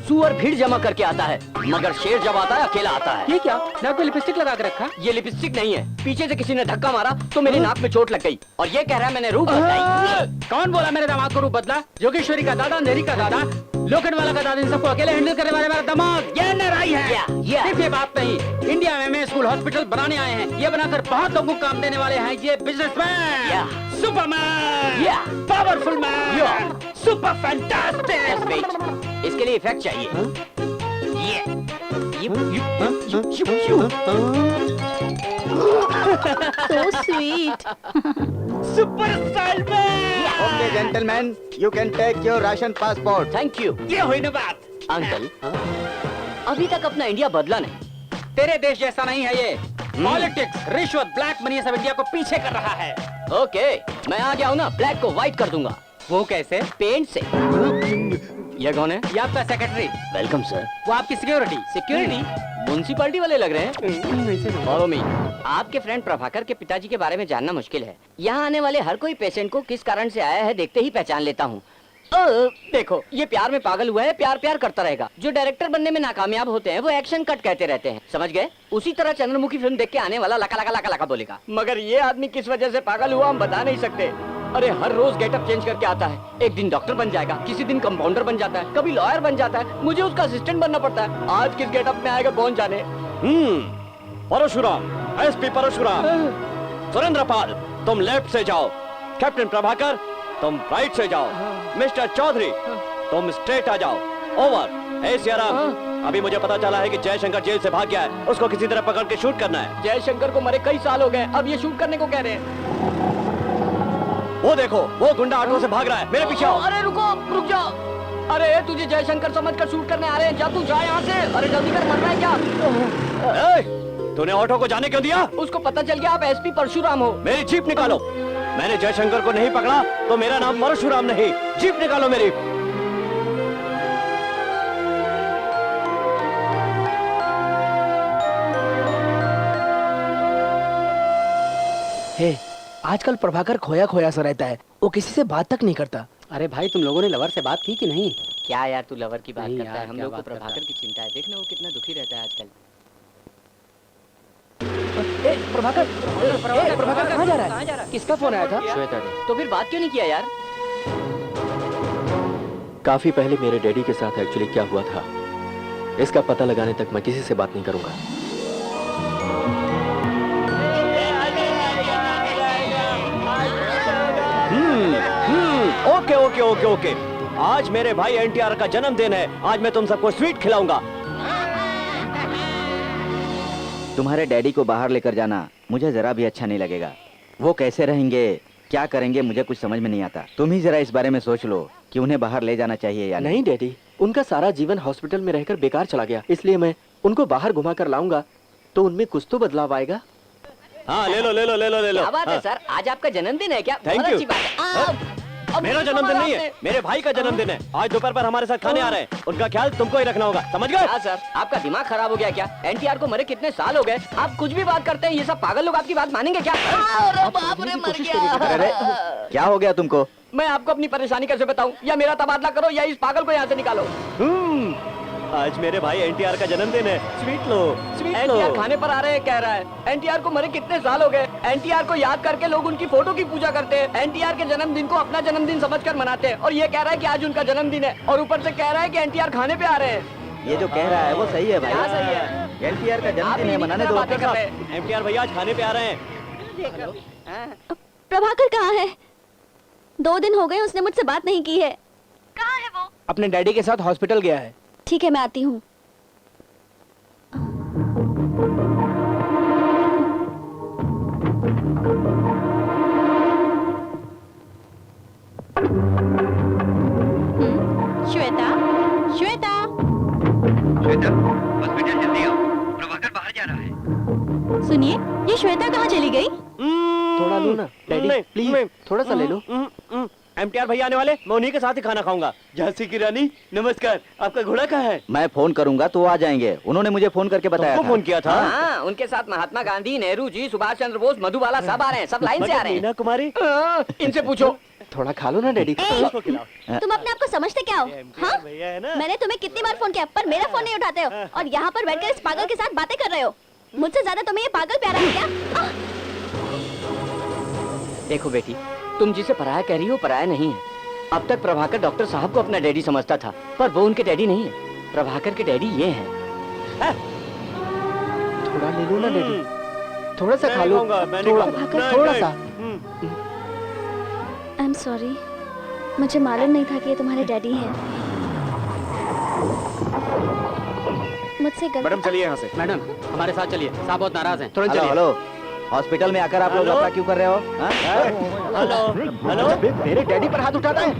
सुअर भीड़ जमा करके आता है, मगर शेर जब आता है अकेला आता है। ये क्या, नाक पे लिपस्टिक लगा के रखा? ये लिपस्टिक नहीं है, पीछे से किसी ने धक्का मारा तो मेरी नाक में चोट लग गई और ये कह रहा है मैंने रूप बदलाई। कौन बोला मेरे दामाद को रूप बदला? योगेश्वरी का दादा, अंधेरी का दादा, लोखंडवाला का दादा, इन सबको अकेले हैंडल करने वाले मेरा दामाद ये नाराई है। सिर्फ ये बात नहीं, इंडिया में स्कूल हॉस्पिटल बनाने आए हैं, ये बनाकर बहुत लोगों को काम देने वाले हैं। ये businessman, superman, powerful man, super fantastic. इसके लिए इफेक्ट चाहिए। So sweet. सुपर स्टाइल में। Okay gentleman, you can take your ration passport. Thank you. ये हुई ना बात। अंकल, अभी तक अपना इंडिया बदला नहीं। तेरे देश जैसा नहीं है ये। पॉलिटिक्स, रिश्वत, ब्लैक मनी, सब इंडिया को पीछे कर रहा है। ओके, मैं आ गया हूँ ना, ब्लैक को व्हाइट कर दूंगा। वो कैसे? पेंट से। ये कौन है? ये आपका सेक्रेटरी। Welcome sir. वो आपकी सिक्योरिटी। सिक्योरिटी? म्युनिसिपैलिटी वाले लग रहे हैं। Follow me. आपके फ्रेंड प्रभाकर के पिताजी के बारे में जानना मुश्किल है। यहाँ आने वाले हर कोई पेशेंट को किस कारण से आया है देखते ही पहचान लेता हूँ। देखो, ये प्यार में पागल हुआ है, प्यार प्यार करता रहेगा। जो डायरेक्टर बनने में नाकामयाब होते हैं वो एक्शन कट कहते रहते हैं, समझ गए? उसी तरह चंद्रमुखी फिल्म देख के आने वाला लका लका लका लका बोलेगा। मगर ये आदमी किस वजह से पागल हुआ हम बता नहीं सकते। अरे हर रोज गेटअप चेंज करके आता है। एक दिन डॉक्टर बन जाएगा, किसी दिन कंपाउंडर बन जाता है, कभी लॉयर बन जाता है, मुझे उसका असिस्टेंट बनना पड़ता है। आज किस गेटअप में आएगा कौन जाने। परशुराम, एसपी परशुराम, सुरेंद्र पाल तुम लेफ्ट से जाओ, कैप्टन प्रभाकर तुम राइट से जाओ, मिस्टर चौधरी तुम स्ट्रेट आ जाओ। ओवर। ए सियाराम, अभी मुझे पता चला है कि जयशंकर जेल से भाग गया है, उसको किसी तरह पकड़ के शूट करना है। जयशंकर को मरे कई साल हो गए, अब ये शूट करने को कह रहे हैं। वो देखो, वो गुंडा ऑटो से भाग रहा है, मेरे पीछे आओ। अरे रुक जाओ। अरे तुझे जयशंकर समझकर शूट करने आ रहे हैं, जा तू जा यहाँ से। अरे जल्दी कर, मर रहा है क्या? तूने ऑटो को जाने क्यों दिया? उसको पता चल गया आप एसपी परशुराम हो। मेरी जीप निकालो। मैंने जयशंकर को नहीं पकड़ा तो मेरा नाम परशुराम नहीं। जीप निकालो मेरी। हे, आजकल प्रभाकर खोया खोया सा रहता है, वो किसी से बात तक नहीं करता। अरे भाई, तुम लोगों ने लवर से बात की कि नहीं? क्या यार, तू लवर की बात नहीं करता है, यार, हम क्या लोग को बात करता प्रभाकर की चिंता है। देखना वो कितना दुखी रहता है आजकल। प्रभाकर कहाँ जा रहा है? किसका फोन आया था? श्वेता ने। तो फिर बात क्यों नहीं किया यार? काफी पहले मेरे डैडी के साथ एक्चुअली क्या हुआ था, इसका पता लगाने तक मैं किसी से बात नहीं करूंगा। Okay okay okay okay. आज मेरे भाई एनटीआर का जन्मदिन है, आज मैं तुम सबको स्वीट खिलाऊंगा। तुम्हारे डैडी को बाहर लेकर जाना मुझे जरा भी अच्छा नहीं लगेगा। वो कैसे रहेंगे, क्या करेंगे, मुझे कुछ समझ में नहीं आता। तुम ही जरा इस बारे में सोच लो कि उन्हें बाहर ले जाना चाहिए या नहीं डैडी, उनका सारा जीवन हॉस्पिटल में रहकर बेकार चला गया, इसलिए मैं उनको बाहर घुमा कर लाऊंगा तो उनमें कुछ तो बदलाव आएगा। हाँ, ले लो ले लो ले लो ले लो। क्या बात है सर, आज आपका जन्मदिन है क्या? Thank बहुत you. अच्छी बात है। मेरा जन्मदिन नहीं है, मेरे भाई का जन्मदिन है। आज दोपहर पर हमारे साथ खाने आ रहे हैं, उनका ख्याल तुमको ही रखना होगा, समझ गए? क्या सर, आपका दिमाग खराब हो गया क्या? एनटीआर को मरे कितने साल हो गए, आप कुछ भी बात करते हैं, ये सब पागल लोग आपकी बात मानेंगे क्या? अरे बाप रे, मर गया। अरे क्या हो गया तुमको? मैं आपको अपनी परेशानी कैसे बताऊं? या मेरा तबादला करो या इस पागल को यहाँ से निकालो। आज मेरे भाई एनटीआर का जन्मदिन है, स्वीट लो स्वीट लो। एनटीआर खाने पर आ रहे हैं कह रहा है। एनटीआर को मरे कितने साल हो गए, एनटीआर को याद करके लोग उनकी फोटो की पूजा करते हैं, एनटीआर के जन्मदिन को अपना जन्मदिन समझकर मनाते हैं, और ये कह रहा है कि आज उनका जन्मदिन है, और ऊपर से कह रहा है कि एनटीआर खाने पे आ रहे हैं। ये जो कह रहा है वो सही है भाई। क्या सही है? एनटीआर का जन्मदिन है, मनाने दो। एनटीआर भैया आज खाने पे आ रहे हैं। प्रभाकर कहाँ है? 2 दिन हो गए उसने मुझसे बात नहीं की है। कहाँ है वो? अपने डैडी के साथ हॉस्पिटल गया है। ठीक है, मैं आती हूँ। श्वेता, श्वेता, हॉस्पिटल जल्दी आओ, प्रभाकर बाहर जा रहा है। सुनिए, ये श्वेता कहाँ चली गई? थोड़ा लो ना डैडी, प्लीज थोड़ा सा ले लो। एनटीआर भैया आने वाले, मैं उन्हीं के साथ ही खाना खाऊंगा। झांसी की रानी नमस्कार, आपका घोड़ा कहाँ है? मैं फोन करूंगा तो आ जाएंगे, उन्होंने मुझे फोन करके बताया था। फोन किया था? हाँ, उनके साथ महात्मा गांधी, नेहरू जी, सुभाष चंद्र बोस, मधुबाला सब आ रहे हैं, सब लाइन से आ रहे हैं। मीना कुमारी? इनसे पूछो। थोड़ा खा लो ना डैडी। तुम अपने आप को समझते क्या हो? हाँ? भैया है ना। मैंने तुम्हें कितनी बार फोन किया पर मेरा फोन नहीं उठाते हो और यहाँ पर बैठकर इस पागल के साथ बातें कर रहे हो। मुझसे ज्यादा तुम्हें ये पागल प्यारा है क्या? देखो बेटी, तुम जिसे पराया कह रही हो पराया नहीं है। अब तक प्रभाकर डॉक्टर साहब को अपना डैडी समझता था, पर वो उनके डैडी नहीं है। प्रभाकर के डैडी ये हैं। थोड़ा ले लो ना डैडी, थोड़ा सा खा लो, थोड़ा सा। आई एम सॉरी, मुझे मालूम नहीं था कि ये तुम्हारे डैडी हैं। मुझसे गलती। मैडम चलिए यहाँ से। मैडम हमारे साथ चलिए, साहब बहुत नाराज हैं। तुरंत हेलो चलिए। हेलो, हॉस्पिटल में आकर आप लोग लफड़ा क्यों कर रहे हो? हाँ? हेलो मेरे डैडी पर हाथ उठाता है।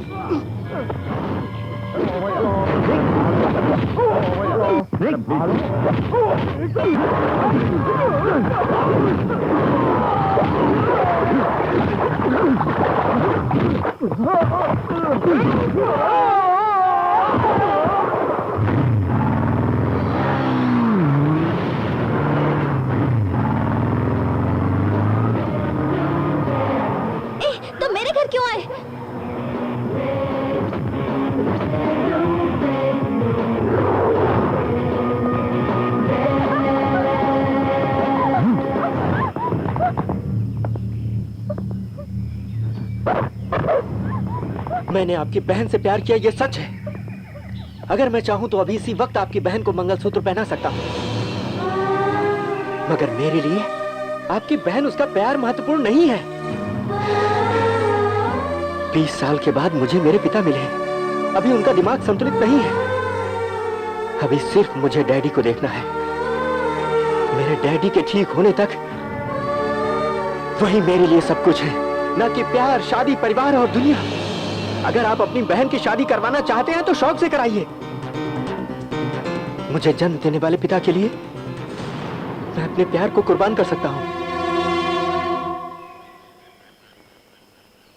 तुम मेरे घर क्यों आए? मैंने आपकी बहन से प्यार किया, ये सच है। अगर मैं चाहूं तो अभी इसी वक्त आपकी बहन को मंगलसूत्र पहना सकता हूं, मगर मेरे लिए आपकी बहन, उसका प्यार महत्वपूर्ण नहीं है। 20 साल के बाद मुझे मेरे पिता मिले, अभी उनका दिमाग संतुलित नहीं है। अभी सिर्फ मुझे डैडी को देखना है। मेरे डैडी के ठीक होने तक वही मेरे लिए सब कुछ है, ना कि प्यार, शादी, परिवार और दुनिया। अगर आप अपनी बहन की शादी करवाना चाहते हैं तो शौक से कराइए। मुझे जन्म देने वाले पिता के लिए मैं अपने प्यार को कुर्बान कर सकता हूं।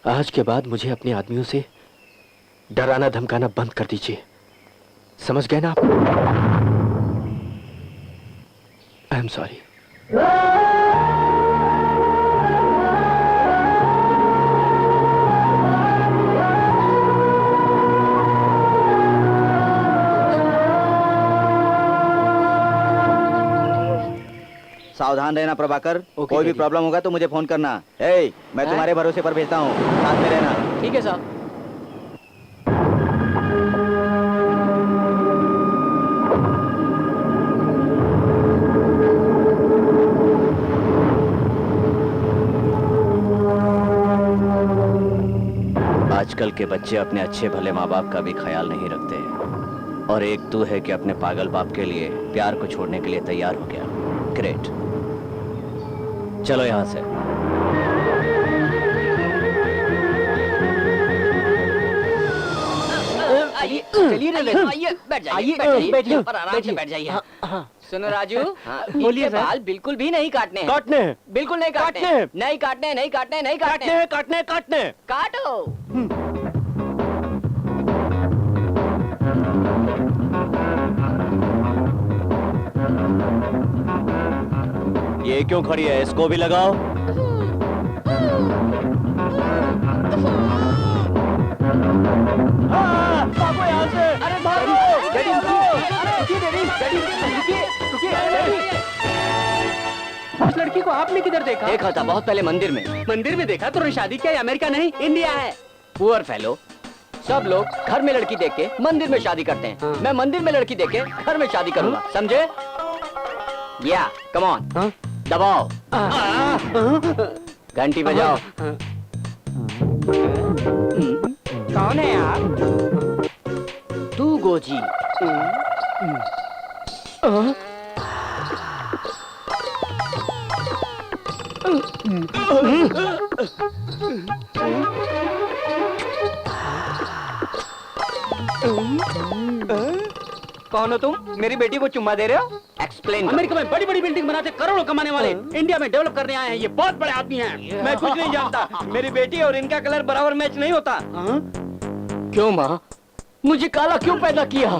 आज के बाद मुझे अपने आदमियों से डराना धमकाना बंद कर दीजिए, समझ गए ना आप? I am sorry. सावधान रहना प्रभाकर, ओके, कोई भी डैडी। प्रॉब्लम होगा तो मुझे फोन करना। मैं तुम्हारे भरोसे पर भेजता हूँ, साथ में रहना। ठीक है साहब। आजकल के बच्चे अपने अच्छे भले माँ बाप का भी ख्याल नहीं रखते, और एक तू है कि अपने पागल बाप के लिए प्यार को छोड़ने के लिए तैयार हो गया। ग्रेट, चलो यहाँ से। चलिए ना, आइए बैठ जाइए, बैठिए, और आराम से बैठ जाइए। सुनो राजू, बोलिए इनके सर। बाल बिल्कुल भी नहीं काटने हैं। काटने हैं। बिल्कुल नहीं काटने काटने हैं। नहीं काटने नहीं काटने नहीं काटने काटने हैं, काटने हैं, काटने हैं। काटो। ये क्यों खड़ी है, इसको भी लगाओ। भागो यहाँ से। अरे भागो। डैडी, रुकिए डैडी, डैडी, रुकिए, डैडी। उस लड़की को आपने किधर देखा? देखा था बहुत पहले मंदिर में। मंदिर में देखा तो शादी किया? अमेरिका नहीं, इंडिया है। पुअर फेलो, सब लोग घर में लड़की देख के मंदिर में शादी करते हैं। हाँ। मैं मंदिर में लड़की देख के घर में शादी करूंगा, समझे? या कम ऑन, हाँ? दबाओ, घंटी बजाओ। कौन है आप? तू गोजी। कौन हो तुम? मेरी बेटी को चुम्मा दे रहे हो? एक्सप्लेन। अमेरिका में बड़ी बड़ी बिल्डिंग बनाते करोड़ों कमाने वाले इंडिया में डेवलप करने आए हैं। ये बहुत बड़े आदमी हैं। मैं कुछ नहीं जानता। मेरी बेटी और इनका कलर बराबर मैच नहीं होता। क्यों माँ, मुझे काला क्यों पैदा किया?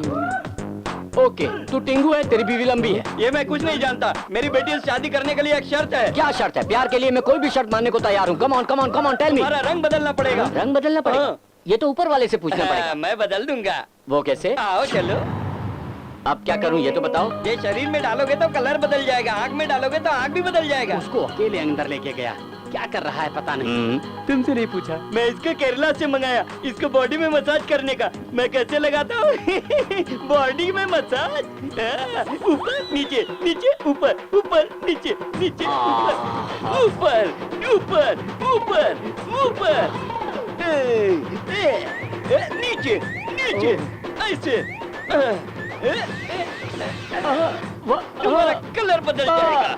ओके, तू टिंगू है, तेरी बीवी लंबी है। ये मैं कुछ नहीं जानता। मेरी बेटी से शादी करने के लिए एक शर्त है। क्या शर्त है? प्यार के लिए मैं कोई भी शर्त मानने को तैयार हूँ। Come on come on come on, tell me. तुम्हारा रंग बदलना पड़ेगा। रंग बदलना पड़ेगा? हाँ। ये तो ऊपर वाले से पूछना पड़ेगा। मैं बदल दूंगा। वो कैसे? आओ चलो। अब क्या करूँ ये तो बताओ। ये शरीर में डालोगे तो कलर बदल जाएगा, आँख में डालोगे तो आँख भी बदल जाएगा। उसको अकेले अंदर लेके गया, क्या कर रहा है पता नहीं। तुमसे नहीं पूछा। मैं इसको केरला से मंगाया, इसको बॉडी में मसाज करने का। मैं कैसे लगाता हूँ? बॉडी में मसाज, ऊपर नीचे नीचे ऊपर ऊपर नीचे नीचे ऊपर ऊपर ऊपर ऊपर नीचे नीचे ऐसे। तुम्हारा कलर बदल जाएगा।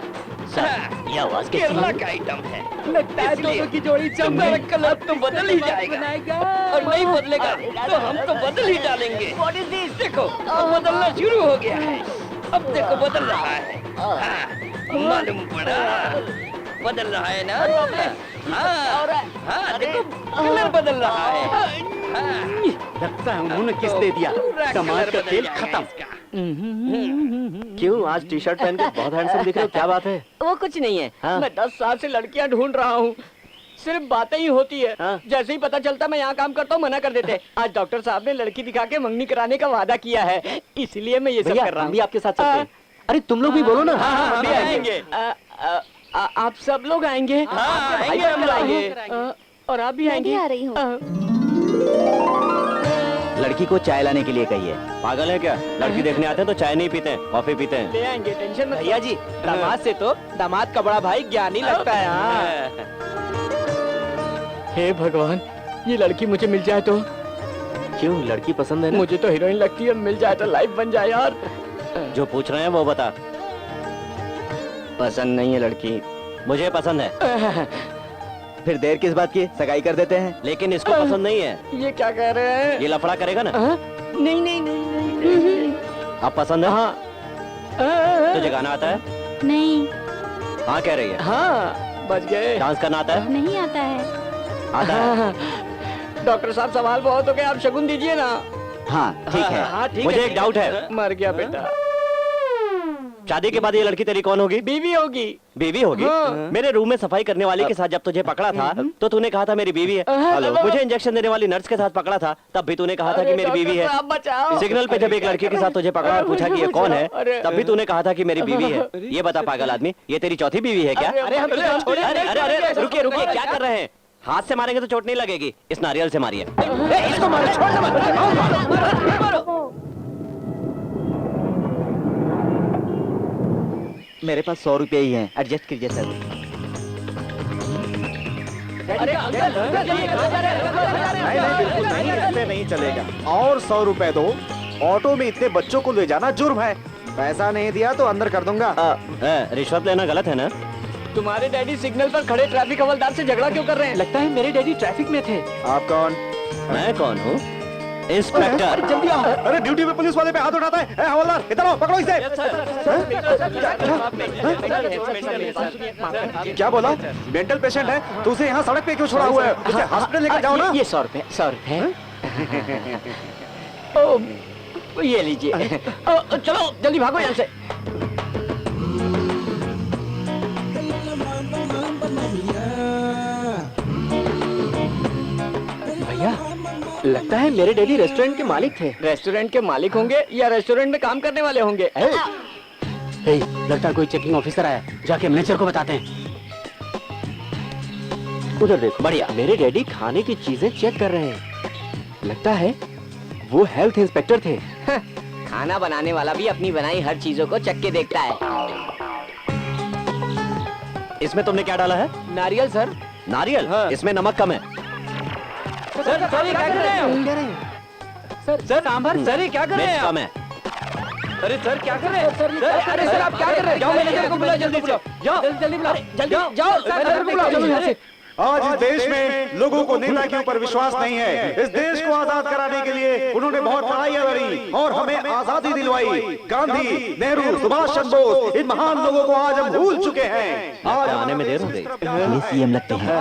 ये आवाज केरला का आइटम है, लगता है दोनों की जोड़ी तुम्हारा कलर तो बदल ही जाएगा। और नहीं बदलेगा तो हम तो बदल ही डालेंगे। देखो अब बदलना शुरू हो गया है। अब देखो बदल रहा है। मालूम पड़ा? बदल रहा है ना? हाँ देखो कलर बदल रहा है। लगता है उन्होंने किस दे दिया। टमाटर का तेल खत्म। क्यों आज टी शर्ट पहन के बहुत हैंडसम दिख रहे हो, क्या बात है? वो कुछ नहीं है। हाँ? मैं 10 साल से लड़कियां ढूंढ रहा हूँ, सिर्फ बातें ही होती है। हाँ? जैसे ही पता चलता मैं यहाँ काम करता हूँ मना कर देते। आज डॉक्टर साहब ने लड़की दिखा के मंगनी कराने का वादा किया है, इसलिए मैं ये सब भैया कर रहा हम हूँ। भी आपके साथ चलते हैं। अरे तुम लोग भी बोलो ना। हम भी आएंगे। आप सब लोग आएंगे? हाँ, आपके आएंगे, भाई हम बहन आएंगे। और आप भी मैं भी आएंगे? आ रही हूँ। लड़की को चाय लाने के लिए कहिए। पागल है क्या? लड़की देखने आते हैं तो चाय नहीं पीते हैं, कॉफी पीते हैं। ले आएंगे, टेंशन मत। भैया जी, दामाद से तो दामाद का बड़ा भाई ज्ञानी लगता है। हाँ। हे भगवान, ये लड़की मुझे मिल जाए तो। क्यों लड़की पसंद है ना? मुझे तो हीरोइन लगती है, मिल जाए तो लाइफ बन जाए यार। जो पूछ रहे हैं वो बता। पसंद नहीं है लड़की। मुझे पसंद है, फिर देर किस बात की, सगाई कर देते हैं। लेकिन इसको पसंद नहीं है। ये क्या कह रहे हैं? ये लफड़ा करेगा ना? नहीं नहीं नहीं नहीं। अब पसंद है? हाँ। तुझे गाना आता है? नहीं, हाँ कह रही है। हाँ, बच गए। डांस करना आता है? नहीं आता है। आता है। हाँ। डॉक्टर साहब सवाल बहुत हो गए, आप शगुन दीजिए ना। हाँ ठीक है। हाँ ठीक मुझे है। एक डाउट है। मर गया बेटा। शादी के बाद ये लड़की तेरी कौन होगी? बीवी होगी। बीवी होगी? हाँ। मेरे रूम में सफाई करने वाली के साथ जब तुझे पकड़ा था तो तूने कहा था मेरी बीवी है। हेलो। मुझे इंजेक्शन देने वाली नर्स के साथ पकड़ा था तब भी तूने कहा था कि मेरी बीवी है। आप बचाओ। सिग्नल पे जब एक लड़की के साथ तुझे पकड़ा और पूछा कि ये कौन है अरे। तब भी तूने कहा था कि मेरी बीवी है। ये बता पागल आदमी, ये तेरी चौथी बीवी है क्या? अरे हम छोड़िए। अरे अरे अरे रुकिए रुकिए, क्या कर रहे हैं? हाथ से मारेंगे तो चोट नहीं लगेगी, इस नारियल से मारिए। इसको मारो, छोड़ दो मत। मेरे पास 100 रुपए ही हैं, एडजस्ट कीजिए सर। नहीं नहीं बिल्कुल नहीं, इससे नहीं चलेगा। और 100 रुपए दो। ऑटो में इतने बच्चों को ले जाना जुर्म है। पैसा नहीं दिया तो अंदर कर दूंगा। रिश्वत लेना गलत है ना? तुम्हारे डैडी सिग्नल पर खड़े ट्रैफिक हवलदार से झगड़ा क्यों कर रहे हैं? लगता है मेरे डैडी ट्रैफिक में थे। आप कौन? मैं कौन हूँ? इंस्पेक्टर। जल्दी आओ। अरे ड्यूटी पे पुलिस वाले पे हाथ उठाता है। ए, हवलदार इधर आओ, पकड़ो इसे। क्या बोला? मेंटल पेशेंट है तो उसे यहाँ सड़क पे क्यों छोड़ा हुआ है? उसे हॉस्पिटल लेकर जाओ ना। ये 100 रुपए 100 रुपए। ओ, ये लीजिए। चलो जल्दी भागो यहाँ से। भैया लगता है मेरे डैडी रेस्टोरेंट के मालिक थे। रेस्टोरेंट के मालिक होंगे या रेस्टोरेंट में काम करने वाले होंगे? हे, लगता है कोई चेकिंग ऑफिसर आया, जाके मैनेजर को बताते हैं। उधर देखो, बढ़िया। मेरे डैडी खाने की चीजें चेक कर रहे हैं। लगता है वो हेल्थ इंस्पेक्टर थे। खाना बनाने वाला भी अपनी बनाई हर चीजों को चख के देखता है। इसमें तुमने क्या डाला है? नारियल सर। नारियल? इसमें नमक कम है। सर ये क्या कर रहे हैं? सर सांभर। सर ये क्या कर रहे हैं? मिर्च कम है। अरे सर क्या कर रहे हैं? अरे सर आप क्या कर रहे हैं? जाओ मैनेजर को बुलाओ, जल्दी बुलाओ। जाओ जल्दी बुलाओ, जल्दी जाओ मैनेजर को बुलाओ जल्दी यहाँ से। आज इस देश में लोगों को नेता के ऊपर विश्वास नहीं है। इस देश को आजाद कराने के लिए उन्होंने बहुत लड़ाइयां लड़ी और हमें आजादी दिलवाई। गांधी, नेहरू, सुभाष चंद्र बोस, इन महान लोगों को आज हम भूल चुके हैं। आज आने में देर हो गई। ये सीएम लगते हैं।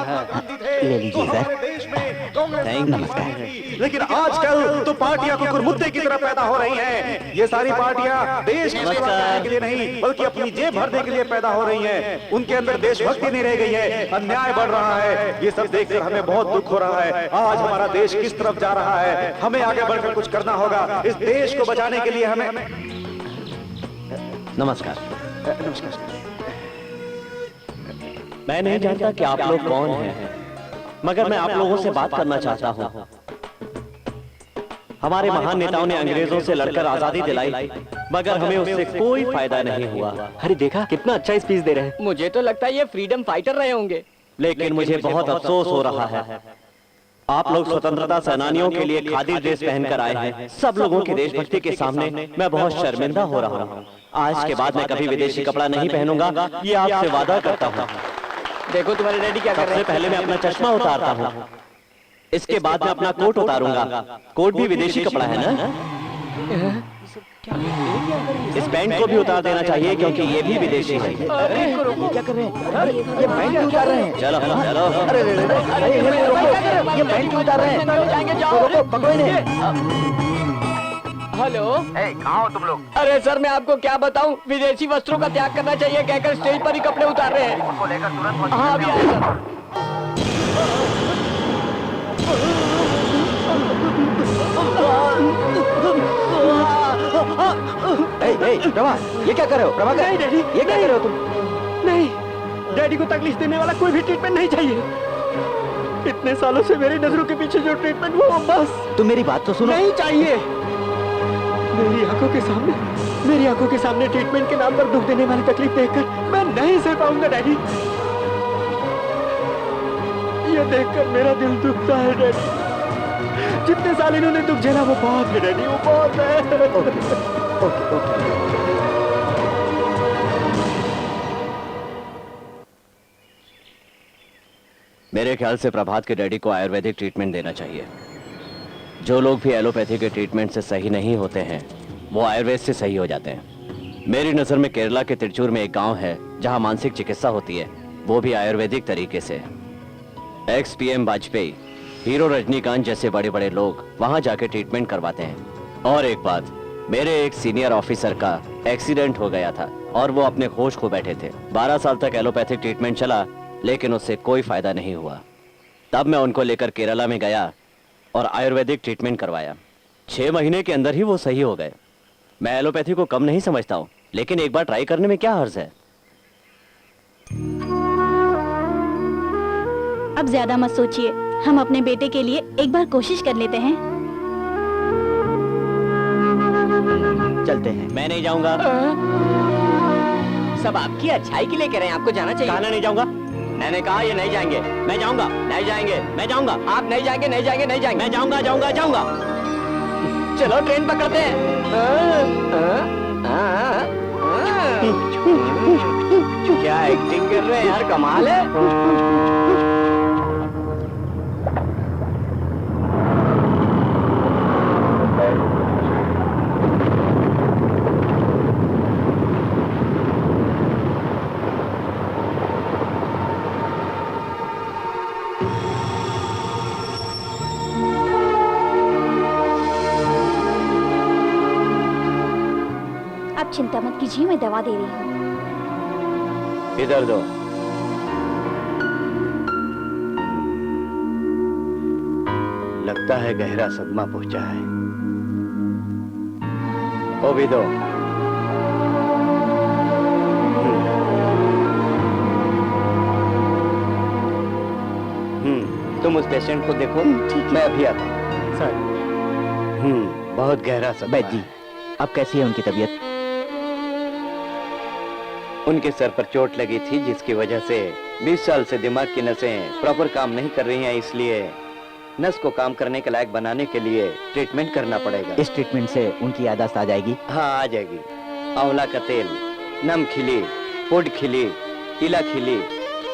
ले लीजिए सर। देश में थैंक यू। लेकिन आजकल तो पार्टियां कुकुर मुद्दे की तरह पैदा हो रही हैं। ये सारी पार्टियां देश की सेवा करने के लिए नहीं बल्कि अपनी जेब भरने के लिए पैदा हो रही हैं। उनके अंदर देशभक्ति नहीं रह गई है, अन्याय बढ़ रहा है। ये सब देखकर हमें बहुत दुख हो रहा है। आज हमारा देश किस तरफ जा रहा है, हमें आगे बढ़कर कुछ करना होगा। इस देश को बचाने के लिए हमें। नमस्कार। मैं नहीं जानता कि आप लोग कौन हैं, मगर मैं आप लोगों से बात करना चाहता हूं। हमारे महान नेताओं ने अंग्रेजों से लड़कर आजादी दिलाई, मगर हमें उससे कोई फायदा नहीं हुआ। अरे देखा कितना अच्छा स्पीच दे रहे हैं। मुझे तो लगता है ये फ्रीडम फाइटर रहे होंगे। लेकिन मुझे बहुत अफसोस हो रहा है। आप लोग स्वतंत्रता सेनानियों के लिए खादी ड्रेस पहनकर आए हैं। सब लोगों की देशभक्ति के सामने मैं बहुत शर्मिंदा हो रहा हूँ। आज के बाद मैं कभी विदेशी कपड़ा नहीं पहनूंगा, ये आपसे वादा करता हूँ। देखो तुम्हारे डैडी क्या कर रहे सबसे पहले मैं अपना चश्मा उतारता हूँ, इसके बाद मैं अपना कोट उतारूंगा। कोट भी विदेशी कपड़ा है ना? इस पैंट को भी उतार देना चाहिए क्योंकि ये भी विदेशी है। क्या कर रहे हैं? ये पैंट क्यों उतार रहे हैं? चलो चलो। ये पैंट क्यों उतार रहे हैं? रोको, पकड़ो इन्हें। हेलो, कहाँ हो तुम लोग? अरे सर मैं आपको क्या बताऊं, विदेशी वस्त्रों का त्याग करना चाहिए कहकर स्टेज पर ही कपड़े उतार रहे हैं। उनको लेकर तुरंत हाँ अभी आए सर। प्रभा, ये क्या कर रहे हो? प्रभाकर, नहीं डैडी, ये क्या कर रहे हो तुम? नहीं, डैडी को तकलीफ देने वाला कोई भी ट्रीटमेंट नहीं चाहिए। इतने सालों से मेरी नजरों के पीछे जो ट्रीटमेंट हुआ बस। तुम मेरी बात तो सुनो। नहीं चाहिए। मेरी आंखों के सामने ट्रीटमेंट के नाम पर दुख देने वाली तकलीफ देखकर मैं नहीं सह पाऊंगा डैडी। ये देखकर मेरा दिल दुखता है डैडी। जितने साल इन्होंने दुख झेला वो बहुत है डैडी, वो बहुत है। ओके। मेरे ख्याल से प्रभात के डैडी को आयुर्वेदिक ट्रीटमेंट देना चाहिए। जो लोग भी एलोपैथी के ट्रीटमेंट से सही नहीं होते हैं वो आयुर्वेद से सही हो जाते हैं। मेरी नज़र में केरला के तिरचूर में एक गांव है जहां मानसिक चिकित्सा होती है, वो भी आयुर्वेदिक तरीके से। X PM Vajpayee, hero Rajinikanth जैसे बड़े बड़े लोग वहां जाके ट्रीटमेंट करवाते हैं। और एक बात, मेरे एक सीनियर ऑफिसर का एक्सीडेंट हो गया था और वो अपने होश खो बैठे थे। 12 साल तक एलोपैथिक ट्रीटमेंट चला लेकिन उससे कोई फायदा नहीं हुआ। तब मैं उनको लेकर केरला में गया और आयुर्वेदिक ट्रीटमेंट करवाया। 6 महीने के अंदर ही वो सही हो गए। मैं एलोपैथी को कम नहीं समझता हूँ, लेकिन एक बार ट्राई करने में क्या हर्ज है। अब ज्यादा मत सोचिए, हम अपने बेटे के लिए एक बार कोशिश कर लेते हैं। चलते हैं। मैं नहीं जाऊंगा। सब आपकी अच्छाई के लिए कह रहे हैं, आपको जाना चाहिए। कहना नहीं जाऊंगा। मैंने कहा ये नहीं जाएंगे। मैं जाऊंगा। नहीं जाएंगे। मैं जाऊंगा। आप नहीं जाएंगे, नहीं जाएंगे, नहीं जाएंगे। मैं जाऊंगा जाऊंगा जाऊंगा। चलो ट्रेन पकड़ते हैं। क्या एक्टिंग कर रहे हैं यार, कमाल है। आप चिंता मत कीजिए, मैं दवा दे रही हूँ। इधर दो। लगता है गहरा सदमा पहुंचा है। वो भी दो। तुम उस पेशेंट को देखो, ठीक है। मैं अभी आता हूँ। सर, बहुत गहरा सदमा बैद जी, अब कैसी है उनकी तबीयत? उनके सर पर चोट लगी थी जिसकी वजह से 20 साल से दिमाग की नसें प्रॉपर काम नहीं कर रही हैं, इसलिए नस को काम करने के लायक बनाने के लिए ट्रीटमेंट करना पड़ेगा। इस ट्रीटमेंट से उनकी याददाश्त आ जाएगी? हाँ आ जाएगी। आंवला का तेल, नम खिली, पुड खिली, इला खिली,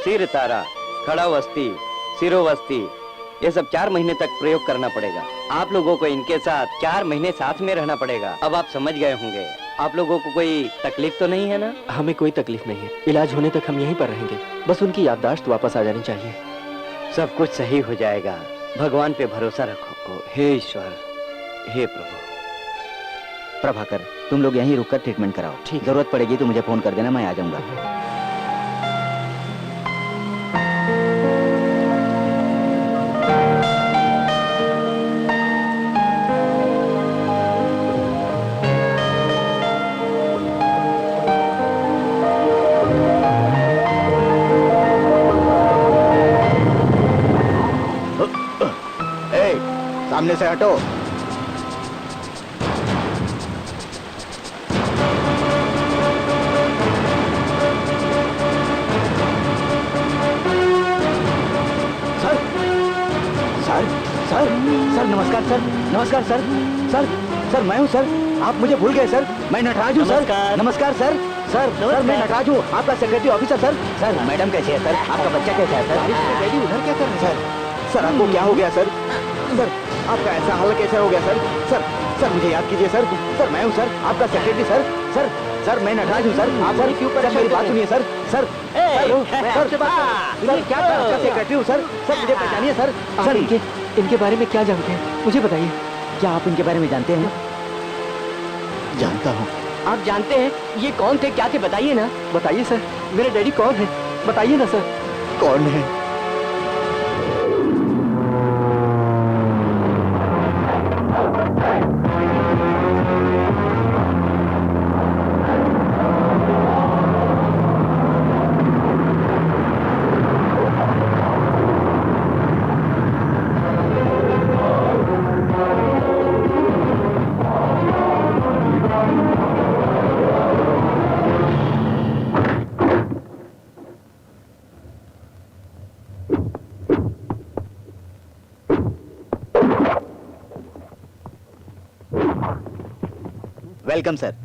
सिर तारा, खड़ा वस्ती, सिरोवस्ती, ये सब 4 महीने तक प्रयोग करना पड़ेगा। आप लोगों को इनके साथ 4 महीने साथ में रहना पड़ेगा। अब आप समझ गए होंगे। आप लोगों को कोई तकलीफ तो नहीं है ना? हमें कोई तकलीफ नहीं है। इलाज होने तक हम यहीं पर रहेंगे। बस उनकी याददाश्त वापस आ जानी चाहिए। सब कुछ सही हो जाएगा। भगवान पे भरोसा रखो। हे ईश्वर, हे प्रभु। प्रभाकर, तुम लोग यहीं रुककर ट्रीटमेंट कराओ। ठीक, जरूरत पड़ेगी तो मुझे फोन कर देना, मैं आ जाऊंगा। सामने से हटो। सर सर सर सर नमस्कार सर, नमस्कार सर। सर सर मैं हूँ सर, आप मुझे भूल गए सर। मैं नटराज हूँ सर। नमस्कार सर। सर सर मैं नटराज हूँ, आपका secretary officer sir. Sir madam कैसे है सर? आपका बच्चा कैसा है सर? डैडी उधर क्या कर रहे हैं सर? सर आपको क्या हो गया सर? सर आपका ऐसा हाल कैसे हो गया सर? सर सर मुझे याद कीजिए सर। सर मैं हूँ सर, आपका सेक्रेटरी सर। सर सर मैं नटराज हूँ सर। आप सर क्यों पर मेरी बात सुनिए सर। सर सर सर क्या आपका सेक्रेटरी हूँ सर। सर मुझे पहचानिए सर। सर इनके बारे में क्या जानते हैं मुझे बताइए। क्या आप इनके बारे में जानते हैं? जानता हूँ। आप जानते हैं ये कौन थे, क्या थे, बताइए ना। बताइए सर, मेरे डैडी कौन है? बताइए ना सर। कौन है? Welcome sir.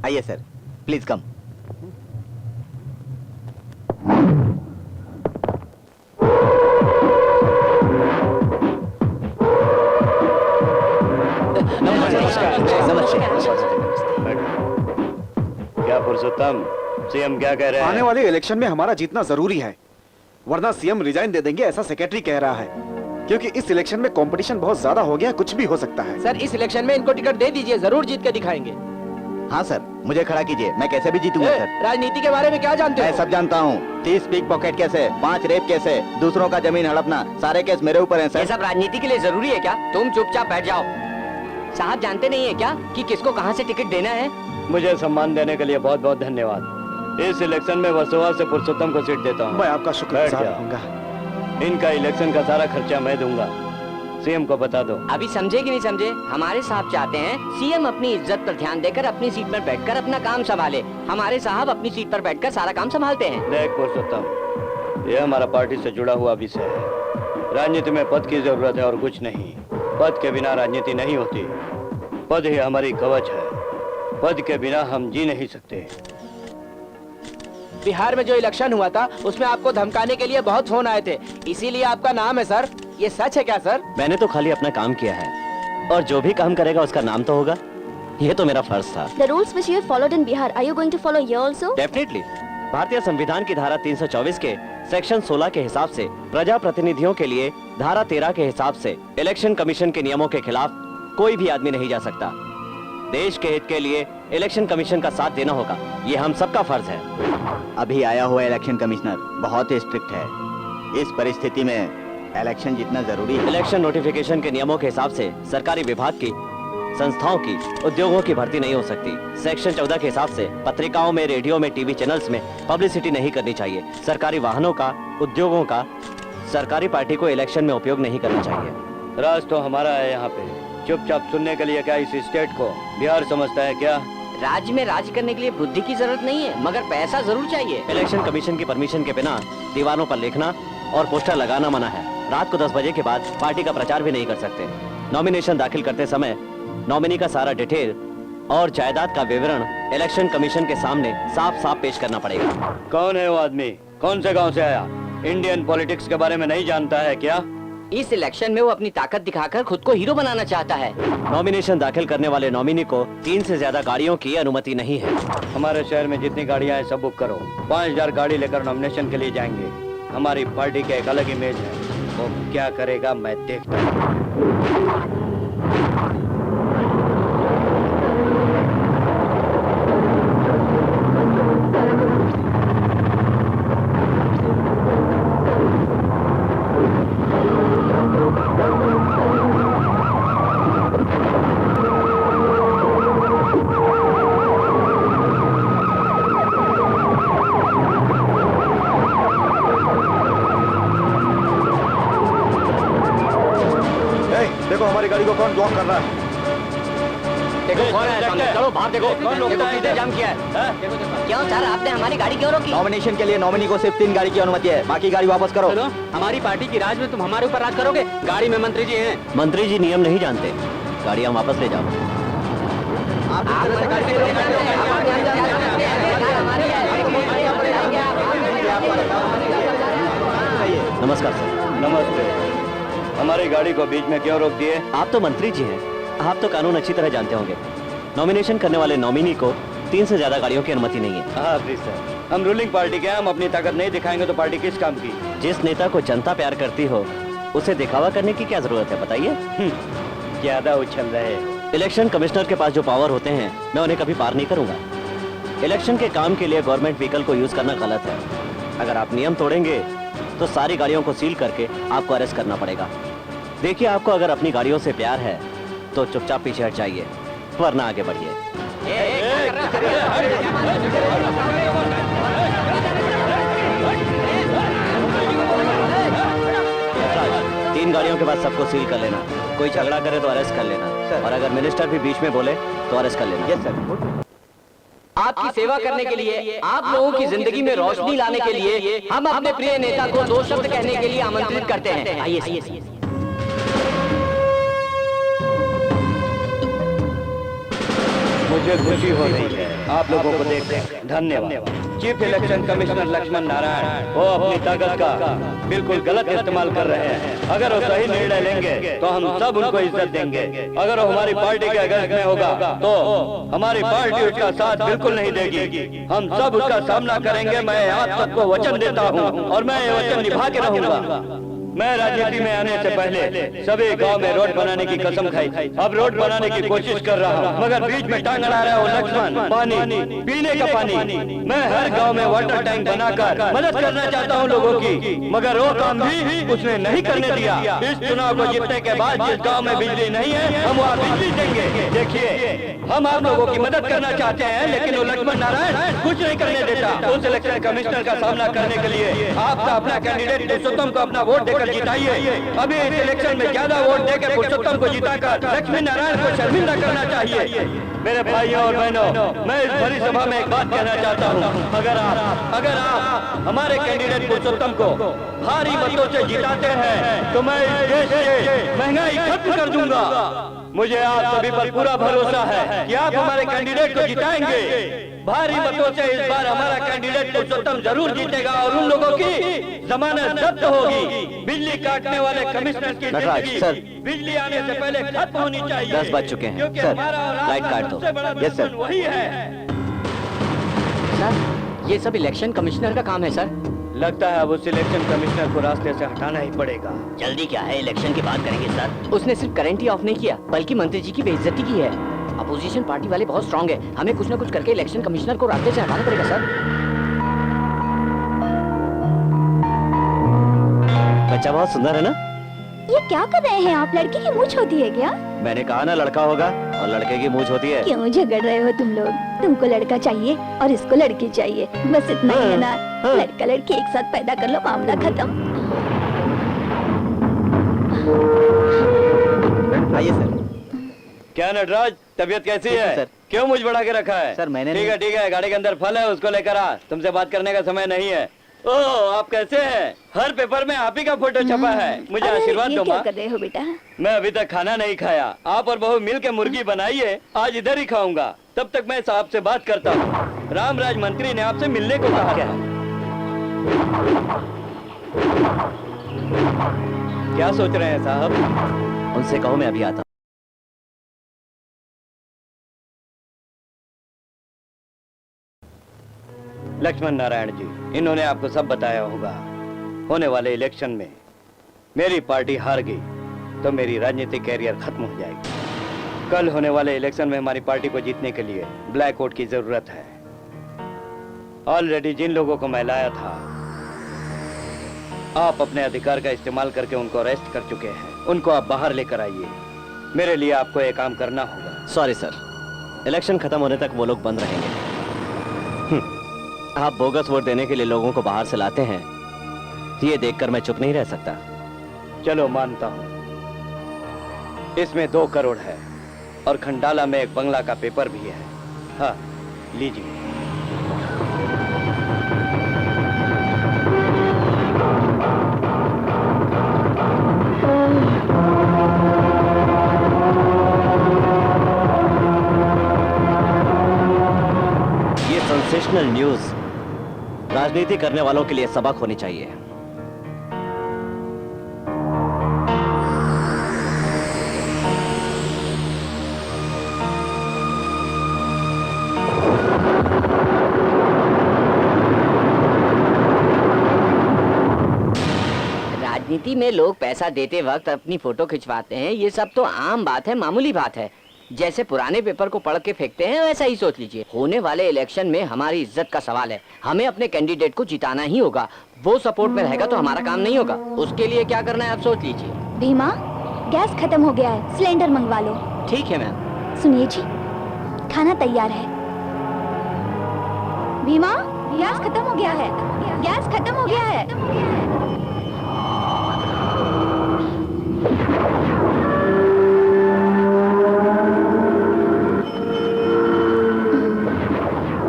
आइए सर, प्लीज कम। क्या पुरुषोत्तम, सीएम क्या कह रहे हैं? आने वाले इलेक्शन में हमारा जीतना जरूरी है, वरना सीएम रिजाइन दे देंगे, ऐसा सेक्रेटरी कह रहा है। क्योंकि इस इलेक्शन में कंपटीशन बहुत ज्यादा हो गया, कुछ भी हो सकता है। सर इस इलेक्शन में इनको टिकट दे दीजिए, जरूर जीत के दिखाएंगे। हाँ सर, मुझे खड़ा कीजिए, मैं कैसे भी जीतूंगा सर। राजनीति के बारे में क्या जानते हो? मैं सब जानता हूँ। 30 पिक पॉकेट कैसे, 5 रेप कैसे, दूसरों का जमीन हड़पना, सारे केस मेरे ऊपर हैं सर। ये सब राजनीति के लिए जरूरी है क्या? तुम चुपचाप बैठ जाओ। साहब जानते नहीं है क्या कि किसको कहाँ से टिकट देना है? मुझे सम्मान देने के लिए बहुत बहुत धन्यवाद। इस इलेक्शन में वर्सोवा से पुरुषोत्तम को सीट देता हूँ। मैं आपका शुक्रिया रहूंगा। इनका इलेक्शन का सारा खर्चा मैं दूंगा, सीएम को बता दो। अभी समझे कि नहीं समझे? हमारे साहब चाहते हैं सीएम अपनी इज्जत पर ध्यान देकर अपनी सीट पर बैठकर अपना काम संभाले। हमारे साहब अपनी सीट पर बैठकर सारा काम संभालते हैं। देख पुरुषोत्तम, ये हमारा पार्टी से जुड़ा हुआ विषय है। राजनीति में पद की जरूरत है और कुछ नहीं। पद के बिना राजनीति नहीं होती। पद ही हमारी कवच है। पद के बिना हम जी नहीं सकते। बिहार में जो इलेक्शन हुआ था उसमें आपको धमकाने के लिए बहुत फोन आए थे, इसीलिए आपका नाम है सर। ये सच है क्या सर? मैंने तो खाली अपना काम किया है, और जो भी काम करेगा उसका नाम तो होगा। ये तो मेरा फर्ज था। The rules which you have followed in Bihar, are you going to follow here also? Definitely. भारतीय संविधान की धारा 324 के सेक्शन 16 के हिसाब से प्रजा प्रतिनिधियों के लिए धारा 13 के हिसाब से इलेक्शन कमीशन के नियमों के खिलाफ कोई भी आदमी नहीं जा सकता। देश के हित के लिए इलेक्शन कमीशन का साथ देना होगा, ये हम सबका फर्ज है। अभी आया हुआ इलेक्शन कमिश्नर बहुत ही स्ट्रिक्ट है। इस परिस्थिति में इलेक्शन जीतना जरूरी है। इलेक्शन नोटिफिकेशन के नियमों के हिसाब से सरकारी विभाग की, संस्थाओं की, उद्योगों की भर्ती नहीं हो सकती। सेक्शन 14 के हिसाब से पत्रिकाओं में, रेडियो में, टीवी चैनल्स में पब्लिसिटी नहीं करनी चाहिए। सरकारी वाहनों का, उद्योगों का सरकारी पार्टी को इलेक्शन में उपयोग नहीं करना चाहिए। राज तो हमारा है यहाँ पे। चुपचाप सुनने के लिए क्या इस स्टेट को बिहार समझता है क्या? राज्य में राज करने के लिए बुद्धि की जरूरत नहीं है, मगर पैसा जरूर चाहिए। इलेक्शन कमीशन की परमिशन के बिना दीवारों पर लिखना और पोस्टर लगाना मना है। रात को 10 बजे के बाद पार्टी का प्रचार भी नहीं कर सकते। नॉमिनेशन दाखिल करते समय नॉमिनी का सारा डिटेल और जायदाद का विवरण इलेक्शन कमीशन के सामने साफ साफ पेश करना पड़ेगा। कौन है वो आदमी? कौन से गांव से आया? इंडियन पॉलिटिक्स के बारे में नहीं जानता है क्या? इस इलेक्शन में वो अपनी ताकत दिखाकर खुद को हीरो बनाना चाहता है। नॉमिनेशन दाखिल करने वाले नॉमिनी को 3 से ज्यादा गाड़ियों की अनुमति नहीं है। हमारे शहर में जितनी गाड़ियां हैं सब बुक करो। 5000 गाड़ी लेकर नॉमिनेशन के लिए जाएंगे। हमारी पार्टी के एक अलग इमेज है। वो क्या करेगा मैं देखता हूँ। देखो हमारी गाड़ी को कौन ब्लॉक कर रहा है। देखो कौन है सामने, चलो बाहर देखो कौन लोग किसने जाम किया है। क्यों सर आपने हमारी गाड़ी क्यों रोकी? नॉमिनेशन के लिए नॉमिनी को सिर्फ 3 गाड़ी की अनुमति है, बाकी गाड़ी वापस करो। हमारी पार्टी की राज में तुम हमारे ऊपर राज करोगे? गाड़ी में मंत्री जी हैं। मंत्री जी नियम नहीं जानते, गाड़ियां वापस ले जाओ। नमस्कार सर। नमस्ते। हमारी गाड़ी को बीच में क्यों रोक दिए? आप तो मंत्री जी हैं, आप तो कानून अच्छी तरह जानते होंगे। नॉमिनेशन करने वाले नॉमिनी को 3 से ज्यादा गाड़ियों की अनुमति नहीं है। हाँ प्लीज सर, हम रूलिंग पार्टी के हैं, हम अपनी ताकत नहीं दिखाएंगे तो पार्टी किस काम की? जिस नेता को जनता प्यार करती हो उसे दिखावा करने की क्या जरूरत है बताइए। ज्यादा उछल रहे। इलेक्शन कमिश्नर के पास जो पावर होते हैं मैं उन्हें कभी पार नहीं करूंगा। इलेक्शन के काम के लिए गवर्नमेंट व्हीकल को यूज करना गलत है। अगर आप नियम तोड़ेंगे तो सारी गाड़ियों को सील करके आपको अरेस्ट करना पड़ेगा। देखिए, आपको अगर अपनी गाड़ियों से प्यार है तो चुपचाप पीछे हट जाइए, वरना आगे बढ़िए। तीन गाड़ियों के बाद सबको सील कर लेना। कोई झगड़ा करे तो अरेस्ट कर लेना, और अगर मिनिस्टर भी बीच में बोले तो अरेस्ट कर लेना। Yes sir. आपकी सेवा करने के लिए, आप लोगों की जिंदगी में रोशनी लाने के लिए हम अपने प्रिय नेता को 2 शब्द कहने के लिए आमंत्रित करते हैं। आइए। मुझे खुशी हो रही है आप लोगों को देखकर। धन्यवाद। Chief election commissioner Lakshman Narayan वो अपनी ताकत का बिल्कुल गलत इस्तेमाल कर रहे हैं। अगर वो सही निर्णय लेंगे तो हम सब उनको इज्जत देंगे। अगर वो हमारी पार्टी के अगेंस्ट में होगा तो हमारी पार्टी उसका साथ बिल्कुल नहीं देगी। हम सब उसका सामना करेंगे। मैं आप सबको वचन देता हूँ और मैं ये वचन निभा के रहूंगा। मैं राजनीति में आने से पहले सभी गांव में रोड बनाने की कसम खाई। अब रोड बनाने की कोशिश कर रहा हूँ, मगर बीच में टांग अड़ा रहा हूँ लक्ष्मण। पानी, पीने का पानी। मैं हर गांव में वाटर टैंक बनाकर मदद करना चाहता हूँ लोगों की, मगर वो काम भी उसने नहीं करने दिया। इस चुनाव को जीतने के बाद जिस गाँव में बिजली नहीं है हम वहाँ बिजली देंगे। देखिए, हम आप लोगों की मदद करना चाहते हैं, लेकिन वो लक्ष्मण नारायण कुछ नहीं करने देता। उस इलेक्शन कमिश्नर का सामना करने के लिए आपका अपना कैंडिडेट पुरुषोत्तम को अपना वोट देकर जिताइए। अभी इस इलेक्शन में ज्यादा वोट देकर पुरुषोत्तम को जिताकर लक्ष्मी नारायण को शर्मिंदा करना चाहिए। मेरे भाइयों और बहनों, मैं इस बड़ी सभा में एक बात कहना चाहता हूँ। अगर आप हमारे कैंडिडेट पुरुषोत्तम को भारी मतों से जिताते हैं तो मैं इस देश से महंगाई खत्म कर दूंगा। मुझे आप सभी पर पूरा भरोसा है कि आप हमारे कैंडिडेट को जिताएंगे। भारी मतों से इस बार हमारा कैंडिडेट पुरुषोत्तम जरूर जीतेगा और उन लोगों की जमानत जब्त होगी। बिजली काटने वाले कमिश्नर की जिंदगी बिजली आने से पहले खत्म होनी चाहिए। 10 बज चुके हैं सर, लाइट काट दो। Yes sir. वही है सर, ये सब इलेक्शन कमिश्नर का काम है सर। लगता है अब उस इलेक्शन कमिश्नर को रास्ते से हटाना ही पड़ेगा। जल्दी क्या है, इलेक्शन की बात करेंगे सर। उसने सिर्फ करंट ही ऑफ नहीं किया, बल्कि मंत्री जी की बेइज्जती की है। अपोजिशन पार्टी वाले बहुत स्ट्रांग है, हमें कुछ न कुछ करके इलेक्शन कमिश्नर को रास्ते से हटाना पड़ेगा सर। बच्चा बहुत सुंदर है ना? ये क्या कर रहे हैं आप? लड़की की मूंछ होती है क्या? मैंने कहा ना लड़का होगा, और लड़के की मूंछ होती है। क्यों झगड़ रहे हो तुम लोग? तुमको लड़का चाहिए और इसको लड़की चाहिए, बस इतना ही है ना? लड़का लड़की एक साथ पैदा कर लो, मामला खत्म। आइए सर। क्या नटराज, तबीयत कैसी है? सर। क्यों मुझ बढ़ा के रखा है? सर मैंने ठीक है, गाड़ी के अंदर फल है, उसको लेकर आ। तुमसे बात करने का समय नहीं है। ओह, आप कैसे हैं? हर पेपर में आप ही का फोटो छपा है। मुझे आशीर्वाद दो माँ। कर रहे हो बेटा? मैं अभी तक खाना नहीं खाया। आप और बहू मिल के मुर्गी बनाइए, आज इधर ही खाऊंगा। तब तक मैं साहब से बात करता हूँ। रामराज मंत्री ने आपसे मिलने को कहा था। क्या सोच रहे हैं साहब? उनसे कहो मैं अभी आता हूं। लक्ष्मण नारायण जी, इन्होंने आपको सब बताया होगा। होने वाले इलेक्शन में मेरी पार्टी हार गई तो मेरी राजनीतिक कैरियर खत्म हो जाएगी। कल होने वाले इलेक्शन में हमारी पार्टी को जीतने के लिए ब्लैक वोट की जरूरत है। ऑलरेडी जिन लोगों को मैं लाया था, आप अपने अधिकार का इस्तेमाल करके उनको अरेस्ट कर चुके हैं। उनको आप बाहर लेकर आइए। मेरे लिए आपको एक काम करना होगा। सॉरी सर, इलेक्शन खत्म होने तक वो लोग बंद रहेंगे। आप बोगस वोट देने के लिए लोगों को बाहर से लाते हैं, ये देखकर मैं चुप नहीं रह सकता। चलो मानता हूं, इसमें 2 करोड़ है और खंडाला में एक बंगला का पेपर भी है। हाँ, लीजिए। ये सेंसेशनल न्यूज राजनीति करने वालों के लिए सबक होनी चाहिए। राजनीति में लोग पैसा देते वक्त अपनी फोटो खिंचवाते हैं, ये सब तो आम बात है, मामूली बात है। जैसे पुराने पेपर को पढ़ के फेंकते हैं, वैसा ही सोच लीजिए। होने वाले इलेक्शन में हमारी इज्जत का सवाल है। हमें अपने कैंडिडेट को जिताना ही होगा। वो सपोर्ट में रहेगा तो हमारा काम नहीं होगा। उसके लिए क्या करना है आप सोच लीजिए। भीमा, गैस खत्म हो गया है, सिलेंडर मंगवा लो। ठीक है मैम। सुनिए जी, खाना तैयार है। भीमा, गैस खत्म हो गया है। गैस खत्म हो गया है।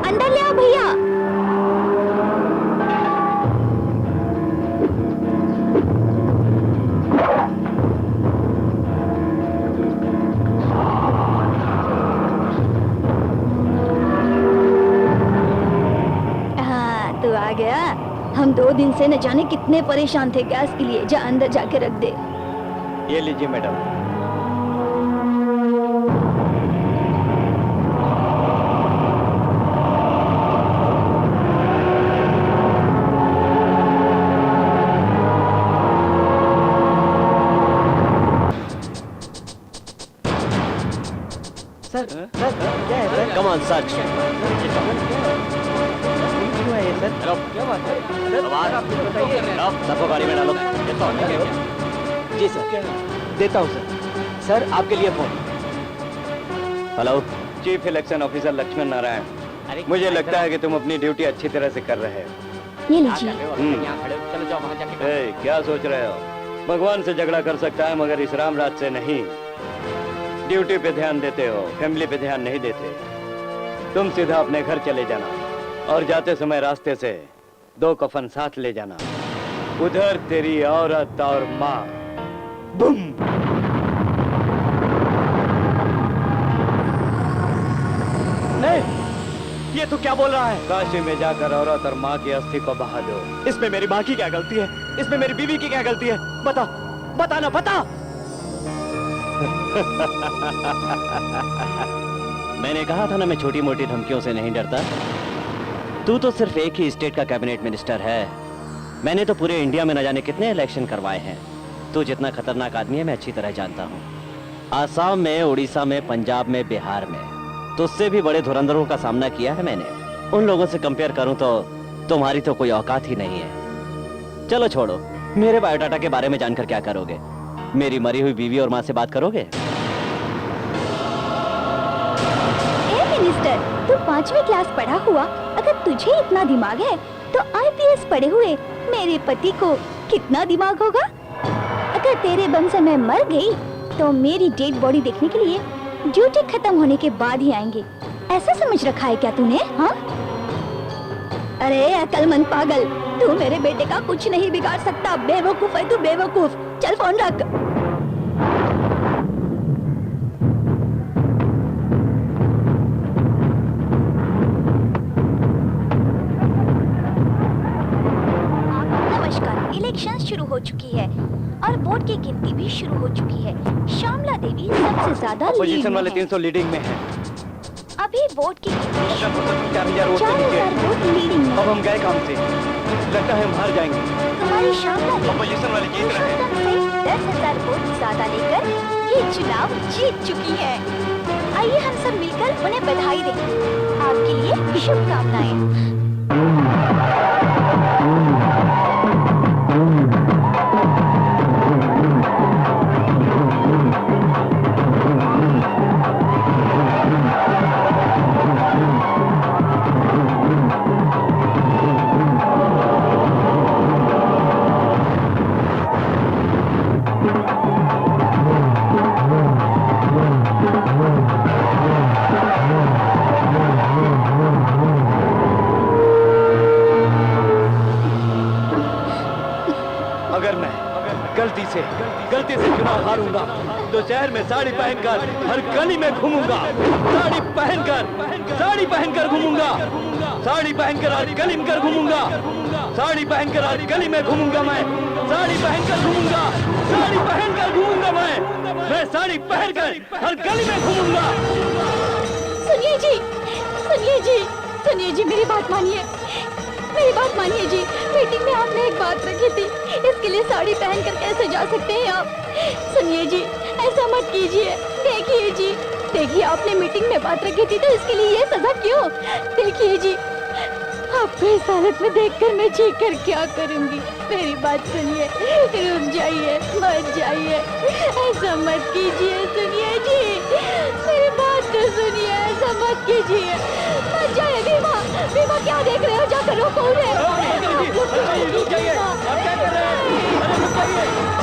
अंदर ले आओ भैया। हाँ, तू आ गया। हम 2 दिन से न जाने कितने परेशान थे गैस के लिए। जा अंदर जाके रख दे। ये लीजिए मैडम। सर क्या है सर? Come on such. क्या बात है? सबको गाड़ी में डालो। जी सर, देता हूँ सर। सर आपके लिए phone. Hello, chief election officer Lakshman Narayan. मुझे लगता है कि तुम अपनी ड्यूटी अच्छी तरह से कर रहे हो। ये लीजिए। चलो जाओ वहाँ जाके। ए, क्या सोच रहे हो? भगवान से झगड़ा कर सकता है मगर इस रामराज से नहीं। ड्यूटी पे ध्यान देते हो, फैमिली पे ध्यान नहीं देते। तुम सीधा अपने घर चले जाना और जाते समय रास्ते से 2 कफन साथ ले जाना। उधर तेरी औरत और माँ। बुम। नहीं, ये तू क्या बोल रहा है? काशी में जाकर औरत और माँ की अस्थि को बहा दो। इसमें मेरी माँ की क्या गलती है? इसमें मेरी बीवी की क्या गलती है? बता, बता ना, बता। मैंने कहा था ना, मैं छोटी मोटी धमकियों से नहीं डरता। तू तो सिर्फ एक ही स्टेट का कैबिनेट मिनिस्टर है। मैंने तो पूरे इंडिया में न जाने कितने इलेक्शन करवाए हैं। तू जितना खतरनाक आदमी है मैं अच्छी तरह जानता हूँ। आसाम में, उड़ीसा में, पंजाब में, बिहार में तुझसे भी बड़े धुरंधरों का सामना किया है मैंने। उन लोगों से कंपेयर करूं तो तुम्हारी तो कोई औकात ही नहीं है। चलो छोड़ो, मेरे बायोडाटा के बारे में जानकर क्या करोगे? मेरी मरी हुई बीवी और माँ से बात करोगे? मिनिस्टर, तू 5वीं क्लास पढ़ा हुआ, अगर तुझे इतना दिमाग है तो IPS पढ़े हुए मेरे पति को कितना दिमाग होगा? अगर तेरे बम से मैं मर गई तो मेरी डेड बॉडी देखने के लिए ड्यूटी खत्म होने के बाद ही आएंगे। ऐसा समझ रखा है क्या तूने? हाँ? अरे अकलमंद पागल, तू मेरे बेटे का कुछ नहीं बिगाड़ सकता। बेवकूफ है तू, बेवकूफ। चल फोन रख। इलेक्शन शुरू हो चुकी है और वोट की गिनती भी शुरू हो चुकी है। श्यामला देवी सबसे ज्यादा पोजीशन वाले 300 लीडिंग में हैं। अभी वोट की गिनती 4000 वोट से नीचे। 4000 वोट लीडिंग में। अब हम गए काम से, लगता है हम हार जाएंगे। तुम्हारी श्यामला देवी पोजीशन वाले जीत रहे हैं। सही 10,000 वोट ज्यादा लेकर ये चुनाव जीत चुकी है। आइए हम सब मिलकर उन्हें बधाई दें। आपके लिए शुभकामनाएं। गलती से चुनाव हारूंगा तो शहर में साड़ी पहनकर हर गली में घूमूंगा। साड़ी पहनकर घूमूंगा। साड़ी पहनकर हर गली में घूमूंगा। साड़ी पहनकर हर गली में घूमूंगा। मैं साड़ी पहनकर घूमूंगा। साड़ी पहनकर घूमूंगा। मैं साड़ी पहनकर हर गली में घूमूंगा। सुनिए जी, सुनिए जी, सुनिए जी, मेरी बात मानिए, मेरी बात मानिए जी। मीटिंग में आपने एक बात रखी थी, इसके लिए साड़ी पहनकर कैसे जा सकते हैं आप? सुनिए जी, ऐसा मत कीजिए। देखिए जी, देखिए आपने मीटिंग में बात रखी थी तो इसके लिए ये सजा क्यों? देखिए जी, आपको इस हालत में देखकर मैं चीख कर क्या करूंगी? मेरी बात सुनिए, रुक जाइए, मत जाइए, ऐसा मत कीजिए। सुनिए जी, मेरी बात तो सुनिए, ऐसा मत कीजिए, मत जाइए। भीमा, भीमा क्या देख रहे हो? जाकर रोको उन्हें। रुक जाइए, आप क्या कर रहे हैं? अरे रुक जाइए।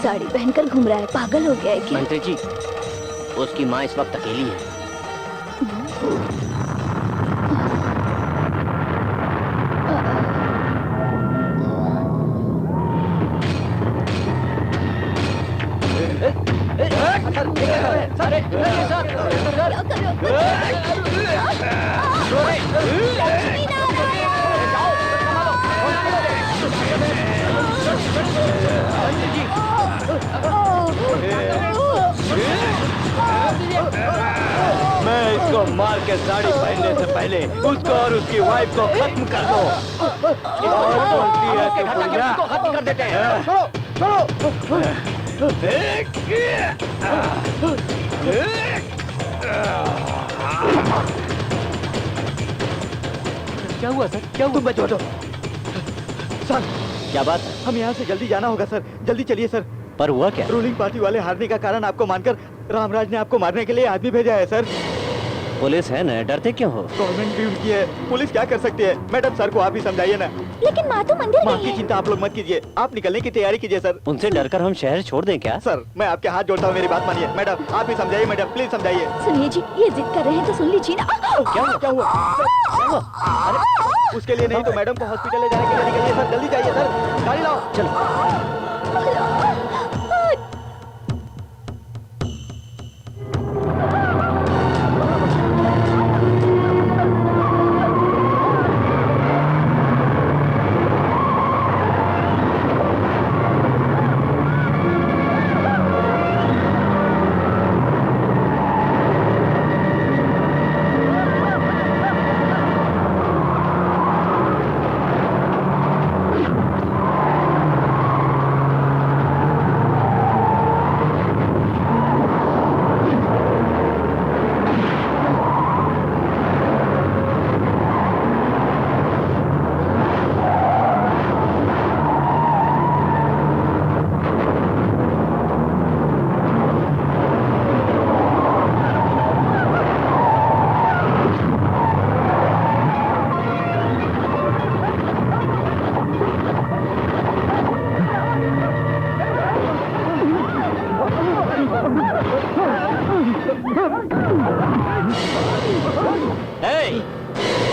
साड़ी पहनकर घूम रहा है, पागल हो गया है क्या? मंत्री जी, उसकी माँ इस वक्त अकेली है। मैं इसको मार के साड़ी पहनने से पहले उसको और उसकी वाइफ को खत्म कर दो। और बोलती है तो पूजा खत्म कर देते हैं। क्या हुआ सर? क्या हुआ? तुम बचो दो सर। क्या बात है? हम यहाँ से जल्दी जाना होगा सर, जल्दी चलिए सर। पर हुआ क्या? रूलिंग पार्टी वाले हारने का कारण आपको मानकर रामराज ने आपको मारने के लिए आदमी भेजा है सर। पुलिस है ना, डरते क्यों हो? गवर्नमेंट ड्यूटी की है, पुलिस क्या कर सकती है? मैडम सर को आप ही समझाइए ना। लेकिन माँ तो मंदिर माँ गई की है। चिंता आप लोग मत कीजिए, आप निकलने की तैयारी कीजिए सर। उनसे डरकर हम शहर छोड़ दें क्या? सर मैं आपके हाथ जोड़ता हूँ, मेरी बात मानिए। मैडम आप ही समझाइए, मैडम प्लीज समझाइए। सुनिए जी, ये जिद कर रहे हैं तो सुन लीजिए ना। क्या हुआ? क्या हुआ? अरे उसके लिए नहीं तो मैडम को हॉस्पिटल ले जाने के लिए निकलिए सर, जल्दी जाइए सर, गाड़ी लाओ। चलो।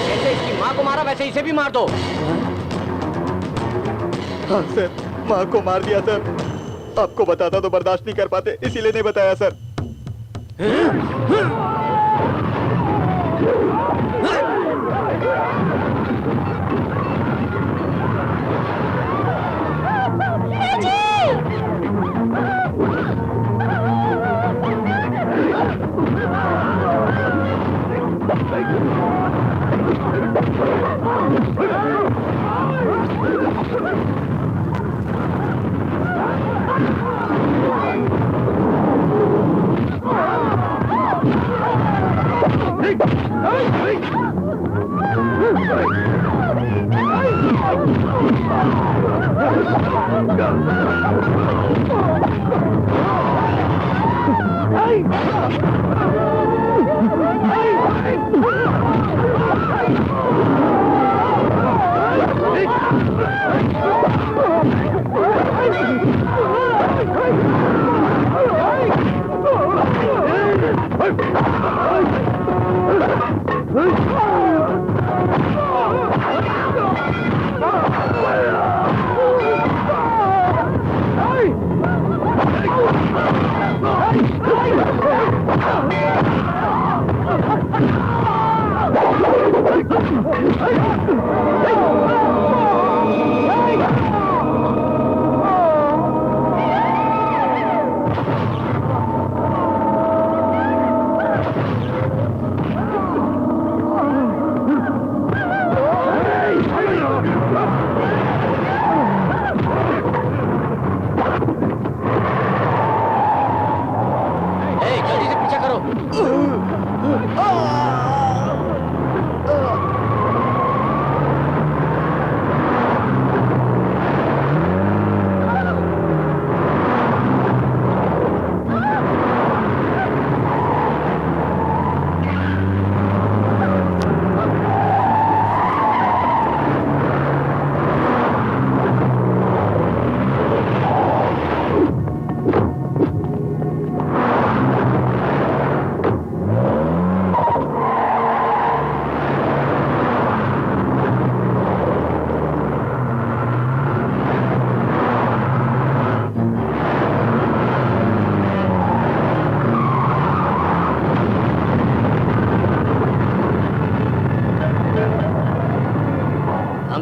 जैसे इसकी माँ को मारा वैसे इसे भी मार दो। हाँ सर, माँ को मार दिया सर। आपको बताता तो बर्दाश्त नहीं कर पाते, इसीलिए नहीं बताया सर।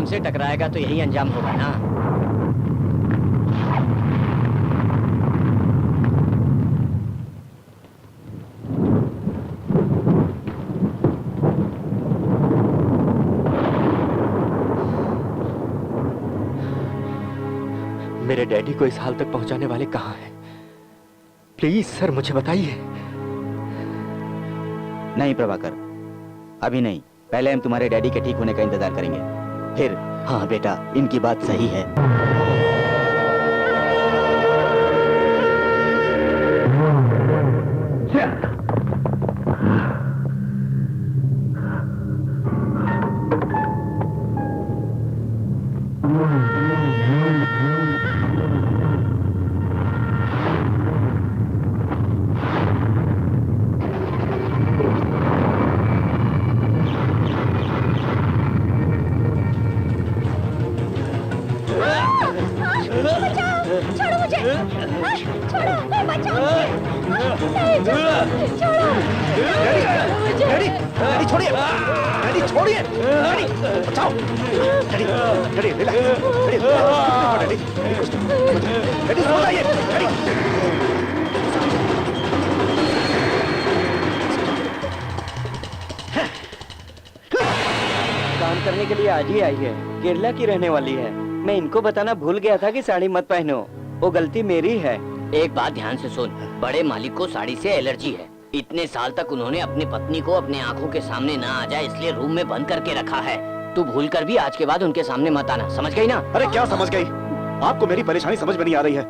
हमसे टकराएगा तो यही अंजाम होगा ना। मेरे डैडी को इस हाल तक पहुंचाने वाले कहाँ हैं? प्लीज सर मुझे बताइए। नहीं प्रभाकर, अभी नहीं। पहले हम तुम्हारे डैडी के ठीक होने का इंतजार करेंगे, फिर। हाँ बेटा, इनकी बात सही है। छोड़ो मुझे, छोड़ो, बचाओ मुझे, छोड़ो। डैडी, डैडी छोड़िए, डैडी छोड़िए, डैडी बचाओ, daddy, daddy relax, daddy, daddy, daddy सो जाइए, डैडी। काम करने के लिए आज ही आई है, केरला की रहने वाली है। मैं इनको बताना भूल गया था कि साड़ी मत पहनो, वो गलती मेरी है। एक बात ध्यान से सुन, बड़े मालिक को साड़ी से एलर्जी है। इतने साल तक उन्होंने अपनी पत्नी को अपने आंखों के सामने ना आ जाए इसलिए रूम में बंद करके रखा है। तू भूल कर भी आज के बाद उनके सामने मत आना, समझ गई ना? अरे क्या समझ गई? आपको मेरी परेशानी समझ में नहीं आ रही है?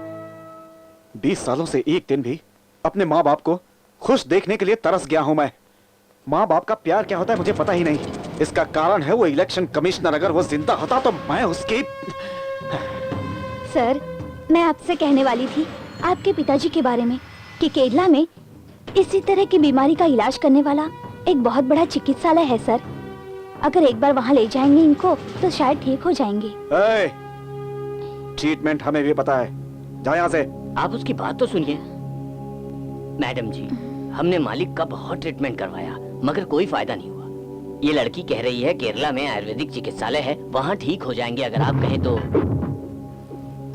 20 सालों से एक दिन भी अपने माँ बाप को खुश देखने के लिए तरस गया हूँ मैं। माँ बाप का प्यार क्या होता है मुझे पता ही नहीं। इसका कारण है वो इलेक्शन कमिश्नर। अगर वो जिंदा होता तो मैं उसकी। सर, मैं आपसे कहने वाली थी आपके पिताजी के बारे में कि केरला में इसी तरह की बीमारी का इलाज करने वाला एक बहुत बड़ा चिकित्सालय है सर। अगर एक बार वहाँ ले जाएंगे इनको तो शायद ठीक हो जाएंगे। ट्रीटमेंट हमें भी पता है, जाओ यहाँ से। आप उसकी बात तो सुनिए। मैडम जी, हमने मालिक का बहुत ट्रीटमेंट करवाया मगर कोई फायदा नहीं हुआ। ये लड़की कह रही है केरला में आयुर्वेदिक चिकित्सालय है, वहाँ ठीक हो जाएंगे अगर आप कहें तो।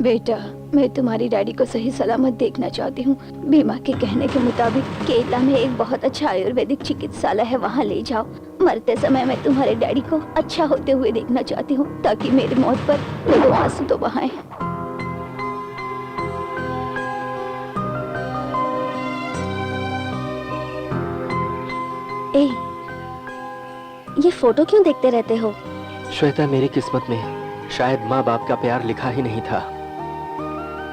बेटा, मैं तुम्हारी डैडी को सही सलामत देखना चाहती हूँ। बीमा के कहने के मुताबिक केरला में एक बहुत अच्छा आयुर्वेदिक चिकित्सालय है, वहाँ ले जाओ। मरते समय मैं तुम्हारे डैडी को अच्छा होते हुए देखना चाहती हूँ ताकि मेरी मौत पर वो 2 आंसू तो बहाएं। ए, ये फोटो क्यों देखते रहते हो? श्वेता, मेरी किस्मत में शायद माँ बाप का प्यार लिखा ही नहीं था।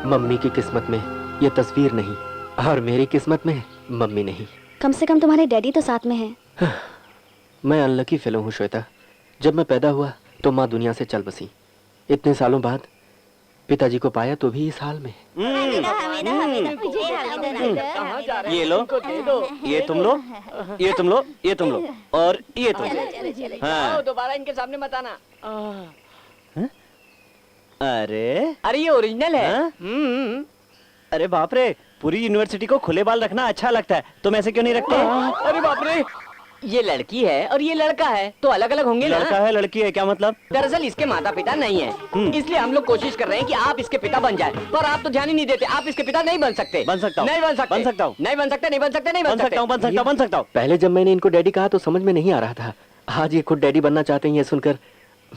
मम्मी की किस्मत में ये तस्वीर नहीं और मेरी किस्मत में मम्मी नहीं। कम से कम तुम्हारे डैडी तो साथ में हैं। मैं अनलकी फेलो हूँ श्वेता। जब मैं पैदा हुआ तो माँ दुनिया से चल बसी। इतने सालों बाद पिताजी को पाया तो भी इस हाल में। ये लो, ये तुम लो, ये तुम लो, ये तुम लो और ये तुम लो। हाँ। दोबारा इनके सामने मत आना। अरे ये ओरिजिनल है। अरे बाप रे, पूरी यूनिवर्सिटी को खुले बाल रखना अच्छा लगता है, तुम ऐसे क्यों नहीं रखते? अरे बाप रे, ये लड़की है और ये लड़का है तो अलग अलग होंगे ना? लड़का है लड़की है क्या मतलब? दरअसल इसके माता पिता नहीं है, इसलिए हम लोग कोशिश कर रहे हैं कि आप इसके पिता बन जाए, पर आप तो ध्यान ही नहीं देते। आप इसके पिता नहीं बन सकते। बन सकता हूँ, नहीं बन सकते, बन सकता हूँ, नहीं बन सकते, नहीं बन सकते, नहीं बन सकता हूँ, बन सकता हूँ, बन सकता हूँ। पहले जब मैंने इनको डैडी कहा तो समझ में नहीं आ रहा था। आज ये खुद डैडी बनना चाहते हैं, ये सुनकर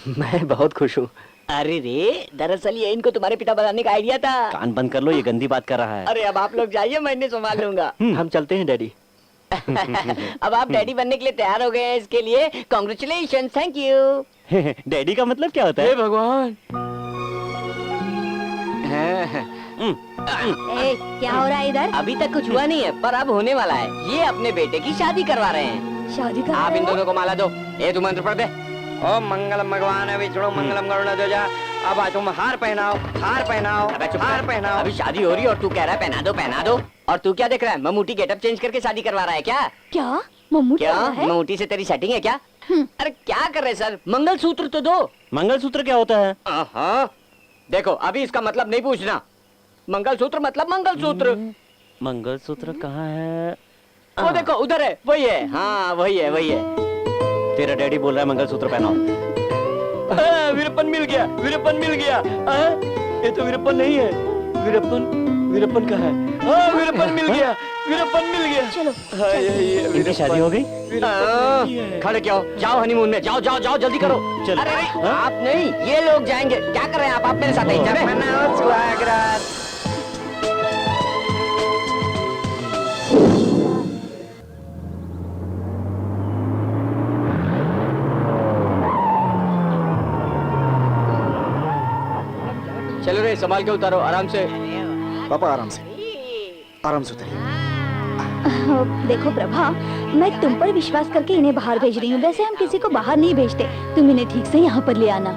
मैं बहुत खुश हूँ। अरे रे, दरअसल ये इनको तुम्हारे पिता बनाने का आइडिया था। कान बंद कर लो, ये गंदी बात कर रहा है। अरे अब आप लोग जाइए, मैं इन्हें संभाल लूंगा। हम चलते हैं डैडी। अब आप डैडी बनने के लिए तैयार हो गए हैं, इसके लिए कॉन्ग्रेचुलेशन, थैंक यू। डैडी का मतलब क्या होता है? भगवान, क्या हो रहा है इधर? अभी तक कुछ हुआ नहीं है पर अब होने वाला है। ये अपने बेटे की शादी करवा रहे हैं। शादी कर आप इन दोनों को माला दो। ए तू मंत्र पढ़ दे। ओम मंगलम भगवान विष्णु मंगलम गरुड़ध्वजा। अब आज तुम हार पहनाओ, हार पहनाओ, हार पहनाओ। अभी शादी हो रही है और तू कह रहा है पहना दो, पहना दो। और तू क्या देख रहा है? ममूटी गेटअप चेंज करके शादी करवा रहा है क्या? क्या मम्मूटी क्या आ रहा है? ममूटी से तेरी सेटिंग है क्या? अरे क्या कर रहे सर, मंगलसूत्र तो दो। मंगलसूत्र क्या होता है? देखो अभी इसका मतलब नहीं पूछना। मंगलसूत्र मतलब मंगलसूत्र। मंगलसूत्र कहाँ है? वो देखो उधर है, वही है। हाँ वही है, वही है। तेरा डैडी बोल रहा है मंगलसूत्र पहनाओ। वीरप्पन मिल गया, वीरप्पन मिल गया। ये तो वीरप्पन नहीं है। वीरप्पन, वीरप्पन कहाँ है? वीरप्पन मिल गया, वीरप्पन मिल गया। चलो इनकी शादी हो गई? खड़े क्या हो? जाओ हनीमून में, जाओ जाओ जाओ, जल्दी करो। चलो। अरे आप नहीं, ये लोग जाएंगे। क्या कर रहे हैं आप मेरे साथ आइए। चले। चलो रे, संभाल के उतारो, आराम से। पापा आराम से उतरिए। देखो प्रभा, मैं तुम पर विश्वास करके इन्हें बाहर भेज रही हूँ। वैसे हम किसी को बाहर नहीं भेजते। तुम इन्हें ठीक से यहाँ पर ले आना।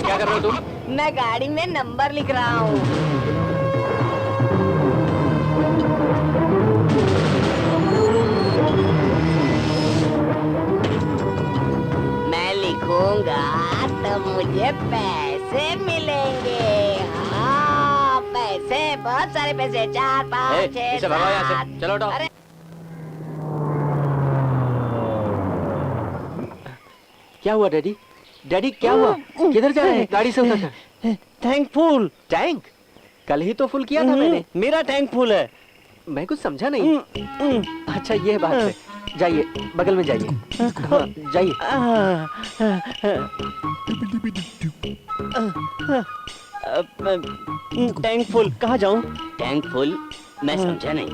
क्या कर रहे हो तुम? मैं गाड़ी में नंबर लिख रहा हूँ। मैं लिखूंगा तो मुझे पैसे मिलेंगे। हाँ, पैसे, बहुत सारे पैसे। 4, 5, 6, इसे भगाओ यहाँ से। चलो उठाओ। अरे क्या हुआ डैडी? डैडी क्या हुआ? किधर जा रहे हैं? गाड़ी से उतर कर। Tank full. टैंक? कल ही तो फुल किया था मैंने। मेरा टैंक फुल है। मैं कुछ समझा नहीं। अच्छा ये बात है। जाइए, बगल में जाइए। हाँ, जाइए। टैंक फुल कहाँ जाऊँ? टैंक फुल मैं समझा नहीं।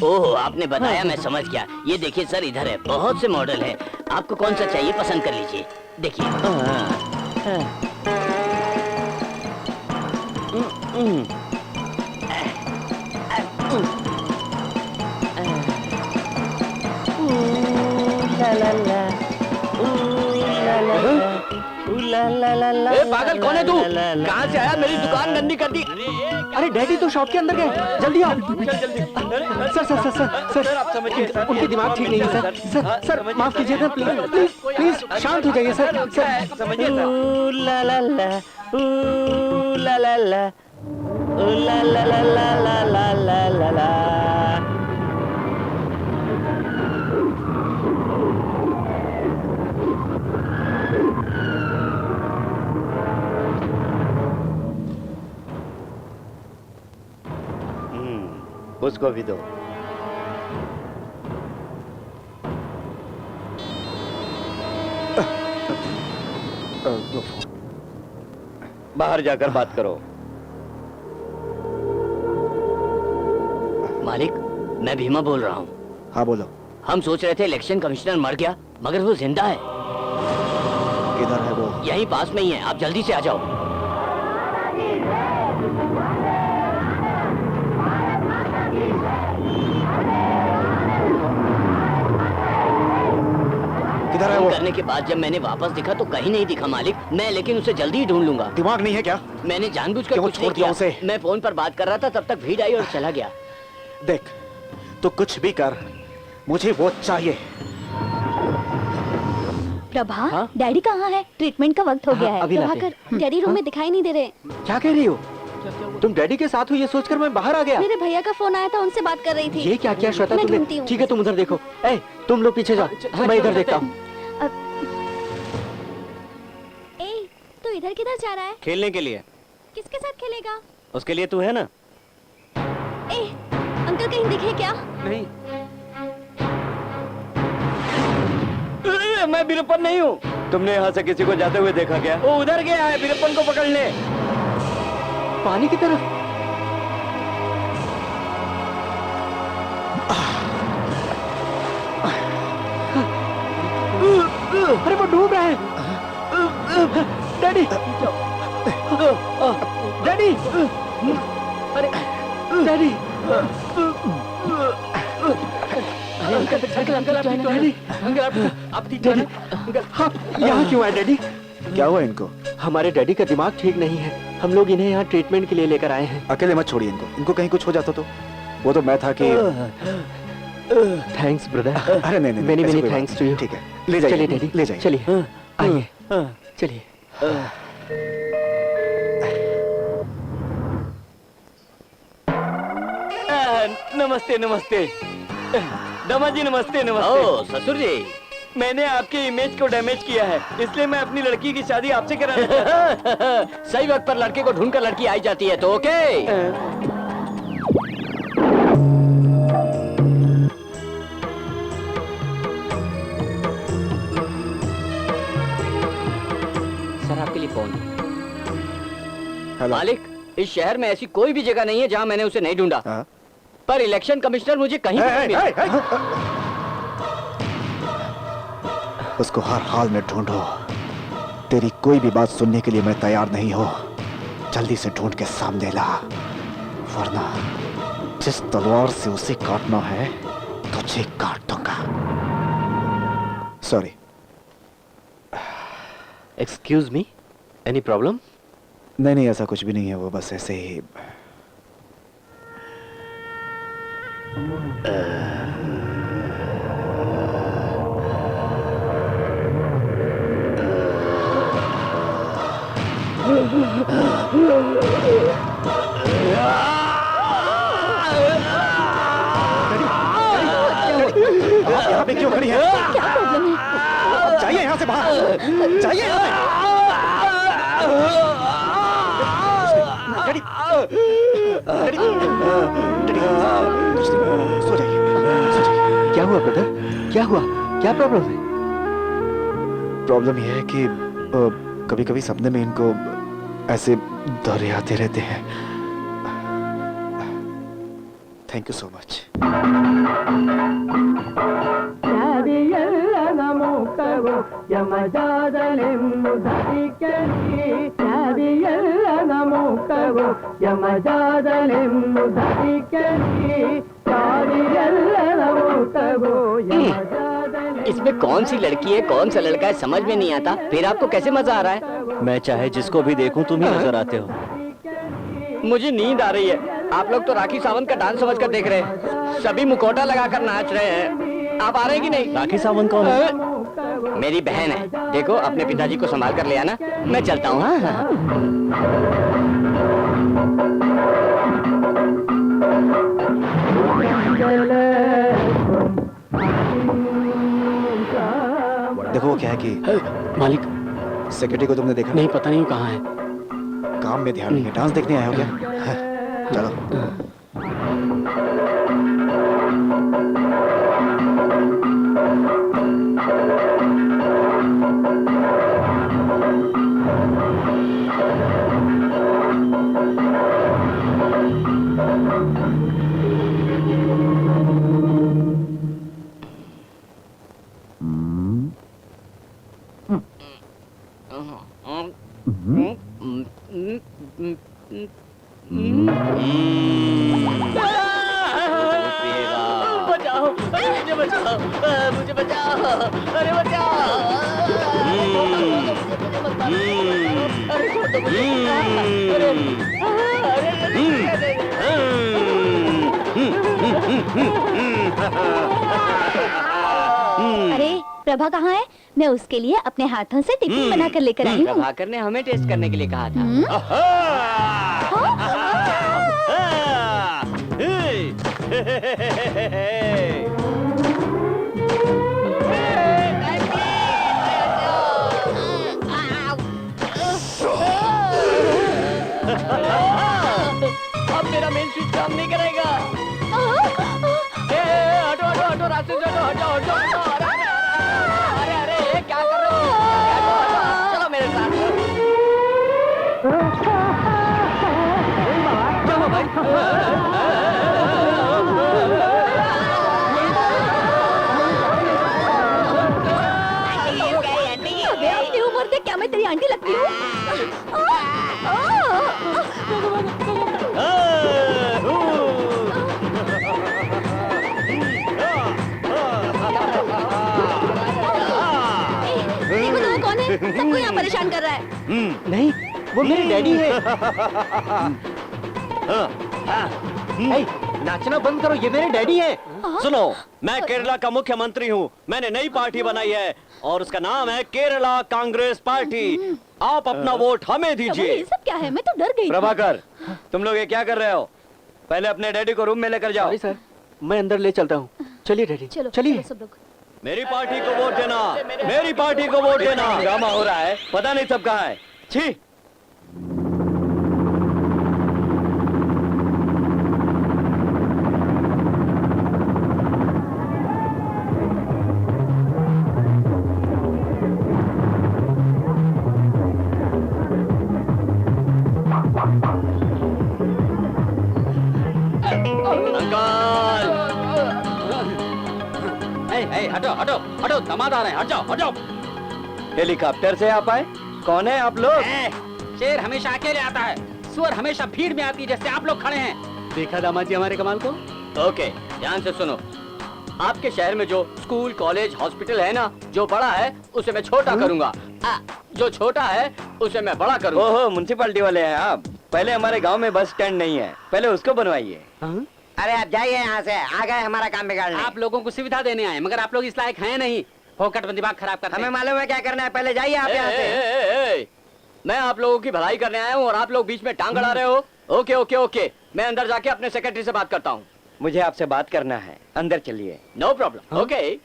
ओह, आपने बताया, मैं समझ गया। ये देखिए सर, इधर है, बहुत से मॉडल है। आपको कौन सा चाहिए पसंद कर लीजिए। देखिए। ए, पागल कौन है तू? कहाँ से आया? मेरी दुकान गंदी कर दी। अरे डैडी तो शॉप के अंदर गए। जल्दी आओ। Sir sir sir sir sir आप समझिए सर। उनके दिमाग ठीक नहीं है सर। सर सर माफ कीजिएगा, प्लीज प्लीज प्लीज शांत हो जाइए सर। सर समझिए सर। ला ला ला, ला ला ला, ला ला ला ला ला ला ला ला। उसको भी दो। बाहर जाकर बात करो। मालिक, मैं भीमा बोल रहा हूँ। हाँ बोलो। हम सोच रहे थे इलेक्शन कमिश्नर मर गया, मगर वो जिंदा है। किधर है वो? यहीं पास में ही है, आप जल्दी से आ जाओ। किधर है वो? करने के बाद जब मैंने वापस दिखा तो कहीं नहीं दिखा मालिक। मैं लेकिन उसे जल्दी ही ढूंढ लूंगा। दिमाग नहीं है क्या? मैंने जानबूझकर क्यों कुछ नहीं छोड़ दिया किया। उसे? मैं फोन पर बात कर रहा था, तब तक भीड़ आई और चला गया। देख, तू कुछ भी कर, मुझे वो चाहिए। प्रभा, डैडी कहाँ है? ट्रीटमेंट का वक्त हो गया है। अभी लाते प्रभाकर, डैडी रूम में दिखाई नहीं दे रहे। क्या कह रही हो? तुम डैडी के साथ हो ये सोचकर मैं बाहर आ गया। मेरे भैया का फोन आया था, उनसे बात कर रही थी। ये क्या किया श्वेता मैं ढूंढती तुमने? हूँ। ठीक है तुम उधर देखो। ए, तुम लोग पीछे जाओ, मैं इधर देखता हूँ। ए, तू इधर किधर जा रहा है? खेलने के लिए। किसके साथ खेलेगा? उसके लिए तू है ना। ए, अंकल कहीं दिखे क्या? नहीं, मैं वीरप्पन नहीं हूँ। तुमने यहाँ से किसी को जाते हुए देखा क्या? वो उधर गया है वीरप्पन को पकड़ने। पानी की तरफ। अरे वो डूब रहा है। डैडी, डैडी, अरे डैडी, आप यहाँ क्यों आए डैडी? क्या हुआ इनको? हमारे डैडी का दिमाग ठीक नहीं है। हम लोग इन्हें यहाँ ट्रीटमेंट के लिए लेकर आए हैं। अकेले मत छोड़िए इनको। इनको कहीं कुछ हो जाता तो वो तो मैं था कि थैंक्स ब्रदर। अरे नहीं नहीं, मेनी ऐसी मेनी कोई बात थैंक्स टू नहीं। यू। ठीक है, ले जाइए। चलिए डैडी, ले जाइए। चलिए आइए, चलिए। नमस्ते नमस्ते दमा जी, नमस्ते नमस्ते। ओ ससुर जी, मैंने आपके इमेज को डैमेज किया है, इसलिए मैं अपनी लड़की की शादी आपसे कराना चाहता हूं। सही वक्त पर लड़के को ढूंढकर लड़की आई जाती है तो ओके। सर आपके लिए फोन। हेलो। मालिक, इस शहर में ऐसी कोई भी जगह नहीं है जहां मैंने उसे नहीं ढूंढा, हाँ? पर इलेक्शन कमिश्नर मुझे कहीं नहीं मिला। उसको हर हाल में ढूंढो। तेरी कोई भी बात सुनने के लिए मैं तैयार नहीं हूं। जल्दी से ढूंढ के सामने ला, वरना जिस तलवार से उसे काटना है तुझे काट दूंगा। Sorry. Excuse me, any problem? नहीं नहीं, ऐसा कुछ भी नहीं है, वो बस ऐसे ही। यहाँ पे क्यों खड़ी है? क्या प्रॉब्लम है? जाइए यहाँ से बाहर, जाइए यहाँ से। डैडी, डैडी, डैडी, सो जाइए, सो जाइए। क्या हुआ ब्रदर, क्या हुआ, क्या प्रॉब्लम है? प्रॉब्लम यह है कि कभी कभी सपने में इनको ऐसे दौरे आते रहते हैं। Thank you so much. इसमें कौन सी लड़की है, कौन सा लड़का है, समझ में नहीं आता। फिर आपको कैसे मजा आ रहा है? मैं चाहे जिसको भी देखूं तुम ही नजर आते हो। मुझे नींद आ रही है। आप लोग तो राखी सावंत का डांस समझकर देख रहे हैं, सभी मुखौटा लगाकर नाच रहे हैं। आप आ रहे हैं कि नहीं? राखी सावंत कौन है? मेरी बहन है। देखो, अपने पिताजी को संभाल कर ले आना, मैं चलता हूँ। देखो वो क्या है कि मालिक, सेक्रेटरी को तुमने देखा? नहीं, पता नहीं कहाँ है। काम में ध्यान नहीं है। डांस देखने आए हो क्या? चलो। बचाओ, मुझे बचाओ, मुझे बचाओ, अरे बचाओ। अरे छोड़ दो मुझे। अरे प्रभा कहाँ है? मैं उसके लिए अपने हाथों से टिफिन बना कर लेकर आई हूँ। प्रभाकर ने हमें टेस्ट करने के लिए कहा था। अब मेरा मेन स्विच काम नहीं करेगा। हटो हटो हटो, रास्ते से हटो, हटो हटो हटो। अरे अरे, क्या कर रहे हो? चलो मेरे साथ। चलो भाई। अबे अपनी उम्र से क्या मैं तेरी आंटी लगती हूँ? देखो तो वो कौन है? सबको यहाँ परेशान कर रहा है। नहीं, वो मेरे डैडी है। ए, नाचना बंद करो, ये मेरे डैडी है। सुनो, मैं केरला का मुख्यमंत्री हूँ। मैंने नई पार्टी बनाई है और उसका नाम है केरला कांग्रेस पार्टी। आप अपना वोट हमें प्रभु, दीजिए। ये सब क्या है? मैं तो डर गई। प्रभाकर, तुम लोग ये क्या कर रहे हो? पहले अपने डैडी को रूम में लेकर जाओ। सॉरी सर, मैं अंदर ले चलता हूँ। चलिए डैडी, चलो चलिए। चलो सब लोग। मेरी पार्टी को वोट देना, मेरी पार्टी को वोट देना। ड्रामा हो रहा है, पता नहीं सब कहाँ है। छी। हटो हटो हटो, दामाद आ रहे हैं, हट जाओ हट जाओ। हेलीकॉप्टर से आप आए? कौन है आप लोग? शेर हमेशा अकेले आता है, सुअर हमेशा भीड़ में आती है, जैसे आप लोग खड़े हैं। देखा दामाद जी हमारे कमाल को? ओके, ध्यान से सुनो। आपके शहर में जो स्कूल, कॉलेज, हॉस्पिटल है ना, जो बड़ा है उसे मैं छोटा करूंगा, जो छोटा है उसे मैं बड़ा करूंगा। ओहो, म्युनिसिपैलिटी वाले हैं आप। पहले हमारे गांव में बस स्टैंड नहीं है, पहले उसको बनवाइए। अरे आप जाइए यहाँ से, आ गए हमारा काम बिगाड़ने। आप लोगों को सुविधा देने आए, मगर आप लोग इस लायक हैं नहीं। फोकट में दिमाग खराब करते हमें हैं। मालूम है क्या करना है, पहले जाइए आप यहाँ से। मैं आप लोगों की भलाई करने आया हूँ और आप लोग बीच में टांग अड़ा रहे हो। ओके ओके ओके, मैं अंदर जाके अपने सेक्रेटरी से बात करता हूँ। मुझे आपसे बात करना है, अंदर चलिए। No problem. ओके।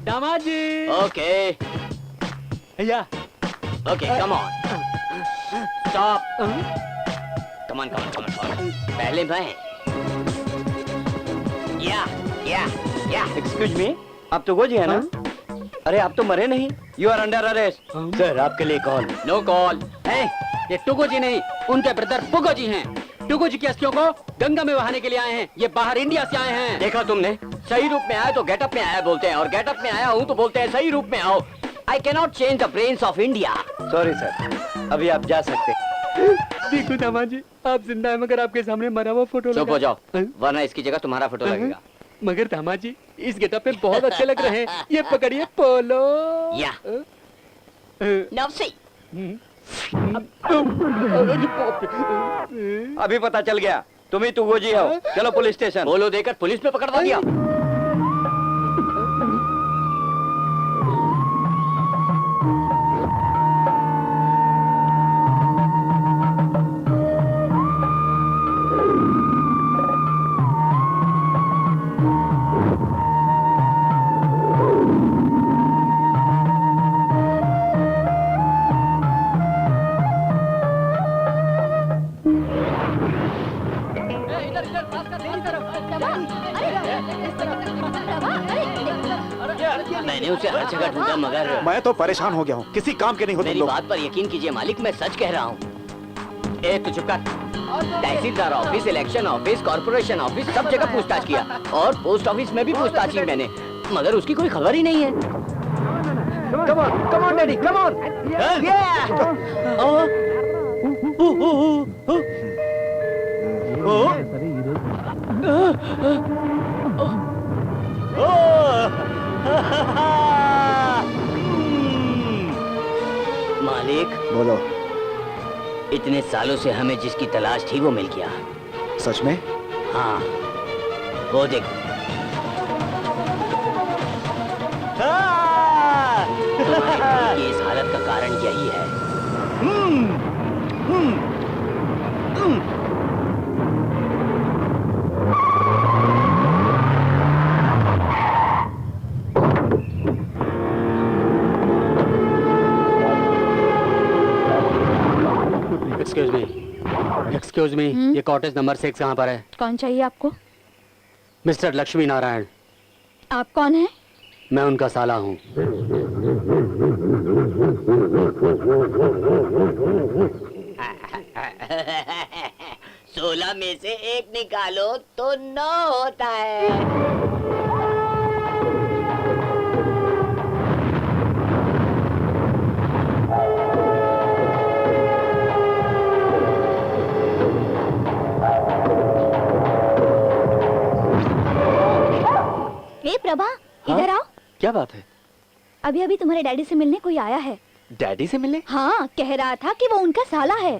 दामाद जी। ओके भैया, okay, come on, stop, come on come on come on. पहले मैं, या एक्सक्यूज मी, आप तो गोजी है ना? अरे आप तो मरे नहीं। You are under arrest. Sir आपके लिए कॉल। No call. ये टुगो जी नहीं, उनके ब्रदर पुगो जी हैं। टुगो जी की अस्थियों को गंगा में बहाने के लिए आए हैं। ये बाहर इंडिया से आए हैं। देखा तुमने, सही रूप में आया तो गेटअप में आया बोलते हैं, और गेटअप में आया हूँ तो बोलते हैं सही रूप में आओ। I can not change the brains of India. Sorry sir, अभी आप जा सकते। देखो दामाद जी, आप जिंदा है मगर आपके सामने मरा हुआ फोटो चुप हो जाओ, वरना इसकी जगह तुम्हारा फोटो लगेगा। मगर दामाद जी, इस गेटअप में बहुत अच्छे लग रहे हैं। ये पकड़िए पोलो। या नवसी। अभी पता चल गया तुम ही तुगोजी हो। चलो पुलिस स्टेशन। बोलो देकर पुलिस में पकड़वा दिया। मैंने उसे हर जगह ढूंढा मगर मैं तो परेशान हो गया हूँ, किसी काम के नहीं हो तुम मेरी लोग। बात पर यकीन कीजिए मालिक, मैं सच कह रहा हूँ। ए तू चुप कर। Tehsildar office, election office, corporation office, सब जगह पूछताछ किया, और पोस्ट ऑफिस में भी पूछताछ की मैंने, मगर उसकी कोई खबर ही नहीं है। come on daddy, come on. मालिक, बोलो। इतने सालों से हमें जिसकी तलाश थी वो मिल गया। सच में? हाँ, वो देख। तुम्हारी इस हालत का कारण यही है। एक्सक्यूज मी, ये कॉटेज नंबर 6 कहाँ पर है? कौन चाहिए आपको? मिस्टर लक्ष्मी नारायण। आप कौन है? मैं उनका साला हूँ। सोलह में से एक निकालो तो 9 होता है। प्रभा, इधर आओ। क्या बात है? अभी अभी तुम्हारे डैडी से मिलने कोई आया है। डैडी से मिलने? हाँ, कह रहा था कि वो उनका साला है।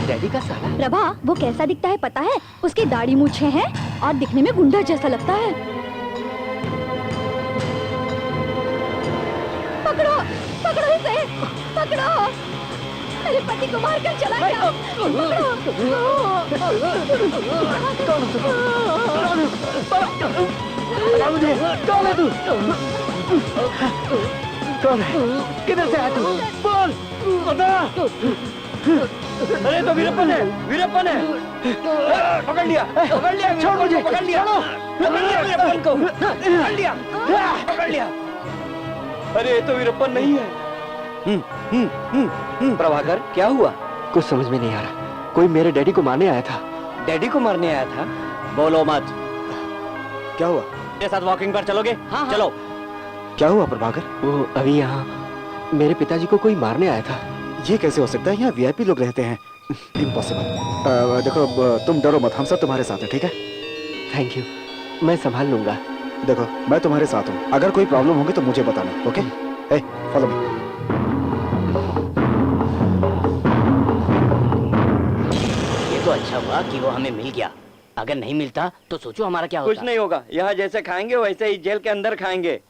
डैडी का साला? प्रभा, वो कैसा दिखता है पता है? उसकी दाढ़ी मूछें हैं और दिखने में गुंडा जैसा लगता है। पकड़ो, पकड़ो इसे, पकड़ो। मेरे पति को मार कर चला गया। कौन है तू? कौन है? किधर से आया तू? बोल, बता। अरे तो वीरप्पन है, वीरप्पन है। पकड़ लिया, छोड़ मुझे, पकड़ लिया वीरप्पन को, पकड़ लिया, पकड़ लिया। अरे ये तो वीरप्पन नहीं है। प्रभाकर, क्या हुआ? कुछ समझ में नहीं आ रहा। कोई मेरे डैडी को मारने आया था। डैडी को मारने आया था? बोलो मत। क्या हुआ? मेरे साथ वॉकिंग पर चलोगे? हाँ, चलो। क्या हुआ प्रभाकर? वो अभी यहाँ मेरे पिताजी को कोई मारने आया था। ये कैसे हो सकता है? यहाँ वीआईपी लोग रहते हैं। इम्पॉसिबल। देखो तुम डरो मत, हम सब तुम्हारे साथ हैं, ठीक है? थैंक यू, मैं संभाल लूंगा। देखो मैं तुम्हारे साथ हूँ, अगर कोई प्रॉब्लम होगी तो मुझे बताना, ओके? ए, फॉलो मी। ये तो अच्छा हुआ कि वो हमें मिल गया। अगर नहीं मिलता तो सोचो हमारा क्या होता। कुछ नहीं होगा, यहाँ जैसे खाएंगे वैसे ही जेल के अंदर खाएंगे।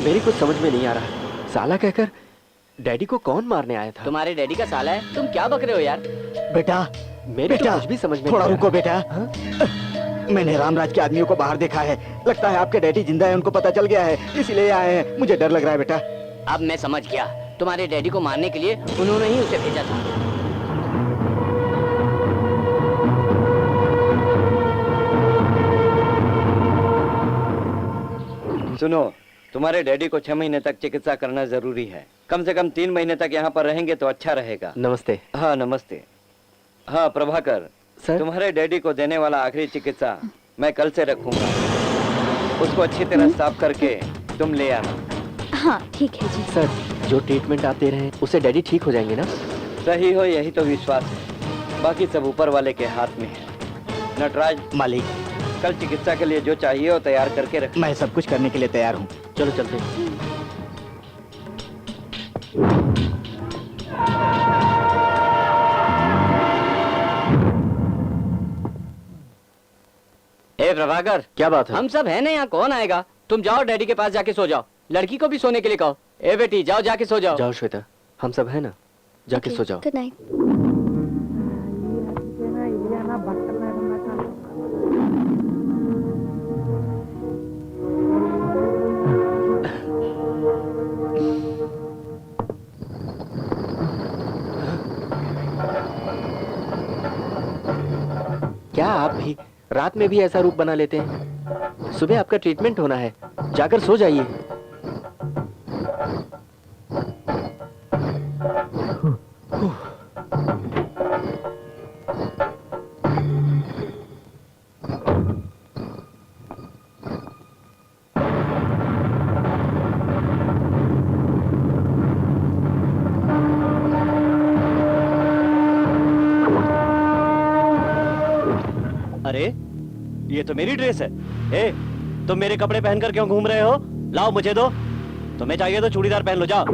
मेरी कुछ समझ में नहीं आ रहा। साला कहकर डैडी को कौन मारने आया था? तुम्हारे डैडी का साला है, तुम क्या बक रहे हो यार? बेटा, मेरे तो कुछ भी समझ में थोड़ा नहीं आ रुको बेटा। मैंने रामराज के आदमियों को बाहर देखा है। लगता है आपके डैडी जिंदा है, उनको पता चल गया है, इसलिए आए हैं। मुझे डर लग रहा है बेटा। अब मैं समझ गया, तुम्हारे डैडी को मारने के लिए उन्होंने ही उसे भेजा था। सुनो, तुम्हारे डैडी को 6 महीने तक चिकित्सा करना जरूरी है। कम से कम 3 महीने तक यहाँ पर रहेंगे तो अच्छा रहेगा। नमस्ते। हाँ नमस्ते। हाँ प्रभाकर, सर? तुम्हारे डैडी को देने वाला आखिरी चिकित्सा मैं कल से रखूंगा। उसको अच्छी तरह साफ करके तुम ले आना। हाँ ठीक है जी। सर, जो ट्रीटमेंट आप दे रहे हैं उससे डैडी ठीक हो जाएंगे ना? सही हो यही तो विश्वास है, बाकी सब ऊपर वाले के हाथ में है। नटराज मालिक, कल चिकित्सा के लिए जो चाहिए वो तैयार करके रख। मैं सब कुछ करने के लिए तैयार हूँ। चलो चलते हैं। ए प्रभाकर, क्या बात है? हम सब है ना यहाँ, कौन आएगा? तुम जाओ डैडी के पास जाके सो जाओ। लड़की को भी सोने के लिए कहो। ए बेटी जाओ, जाके सो जाओ। जाओ श्वेता, हम सब है ना, जाके सो जाओ। Good night. क्या आप भी रात में भी ऐसा रूप बना लेते हैं? सुबह आपका ट्रीटमेंट होना है, जाकर सो जाइए। अरे ये तो मेरी ड्रेस है। ए, तुम मेरे कपड़े पहनकर क्यों घूम रहे हो? लाओ मुझे दो। तुम्हें चाहिए तो चूड़ीदार पहन लो, जाओ।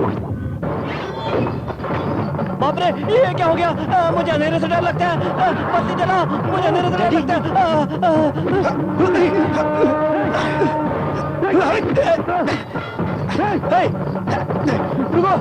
बाप रे, ये क्या हो गया? मुझे अंधेरे से डर लगता है। बत्ती जलाओ, मुझे अंधेरे से डर लगता है। रुको।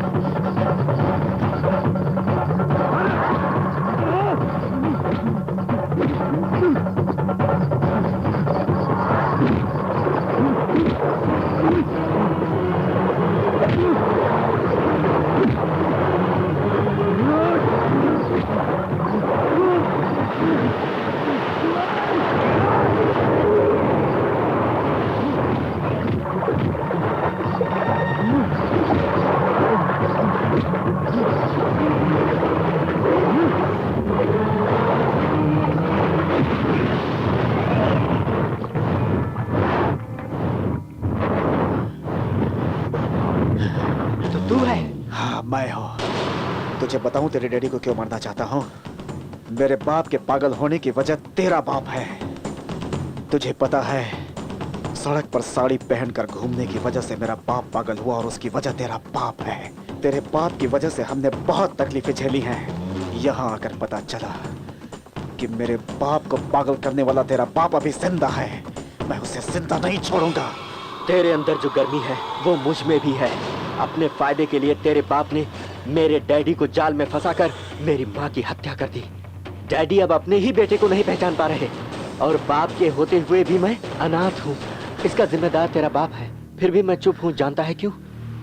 तुझे बताऊं तेरे डैडी को क्यों मारना चाहता हूं? मेरे बाप के पागल होने की वजह तेरा बाप है। तुझे पता है, सड़क पर साड़ी पहनकर घूमने की वजह से मेरा बाप पागल हुआ और उसकी वजह तेरा बाप है। तेरे बाप की वजह से हमने बहुत तकलीफें झेली हैं। यहाँ आकर पता चला कि मेरे बाप को पागल करने वाला तेरा बाप अभी जिंदा है। मैं उसे जिंदा नहीं छोड़ूंगा। तेरे अंदर जो गर्मी है वो मुझ में भी है। अपने फायदे के लिए तेरे बाप ने मेरे डैडी को जाल में फंसाकर मेरी माँ की हत्या कर दी। डैडी अब अपने ही बेटे को नहीं पहचान पा रहे और बाप के होते हुए भी मैं अनाथ हूँ। इसका जिम्मेदार तेरा बाप है, फिर भी मैं चुप हूँ। जानता है क्यों?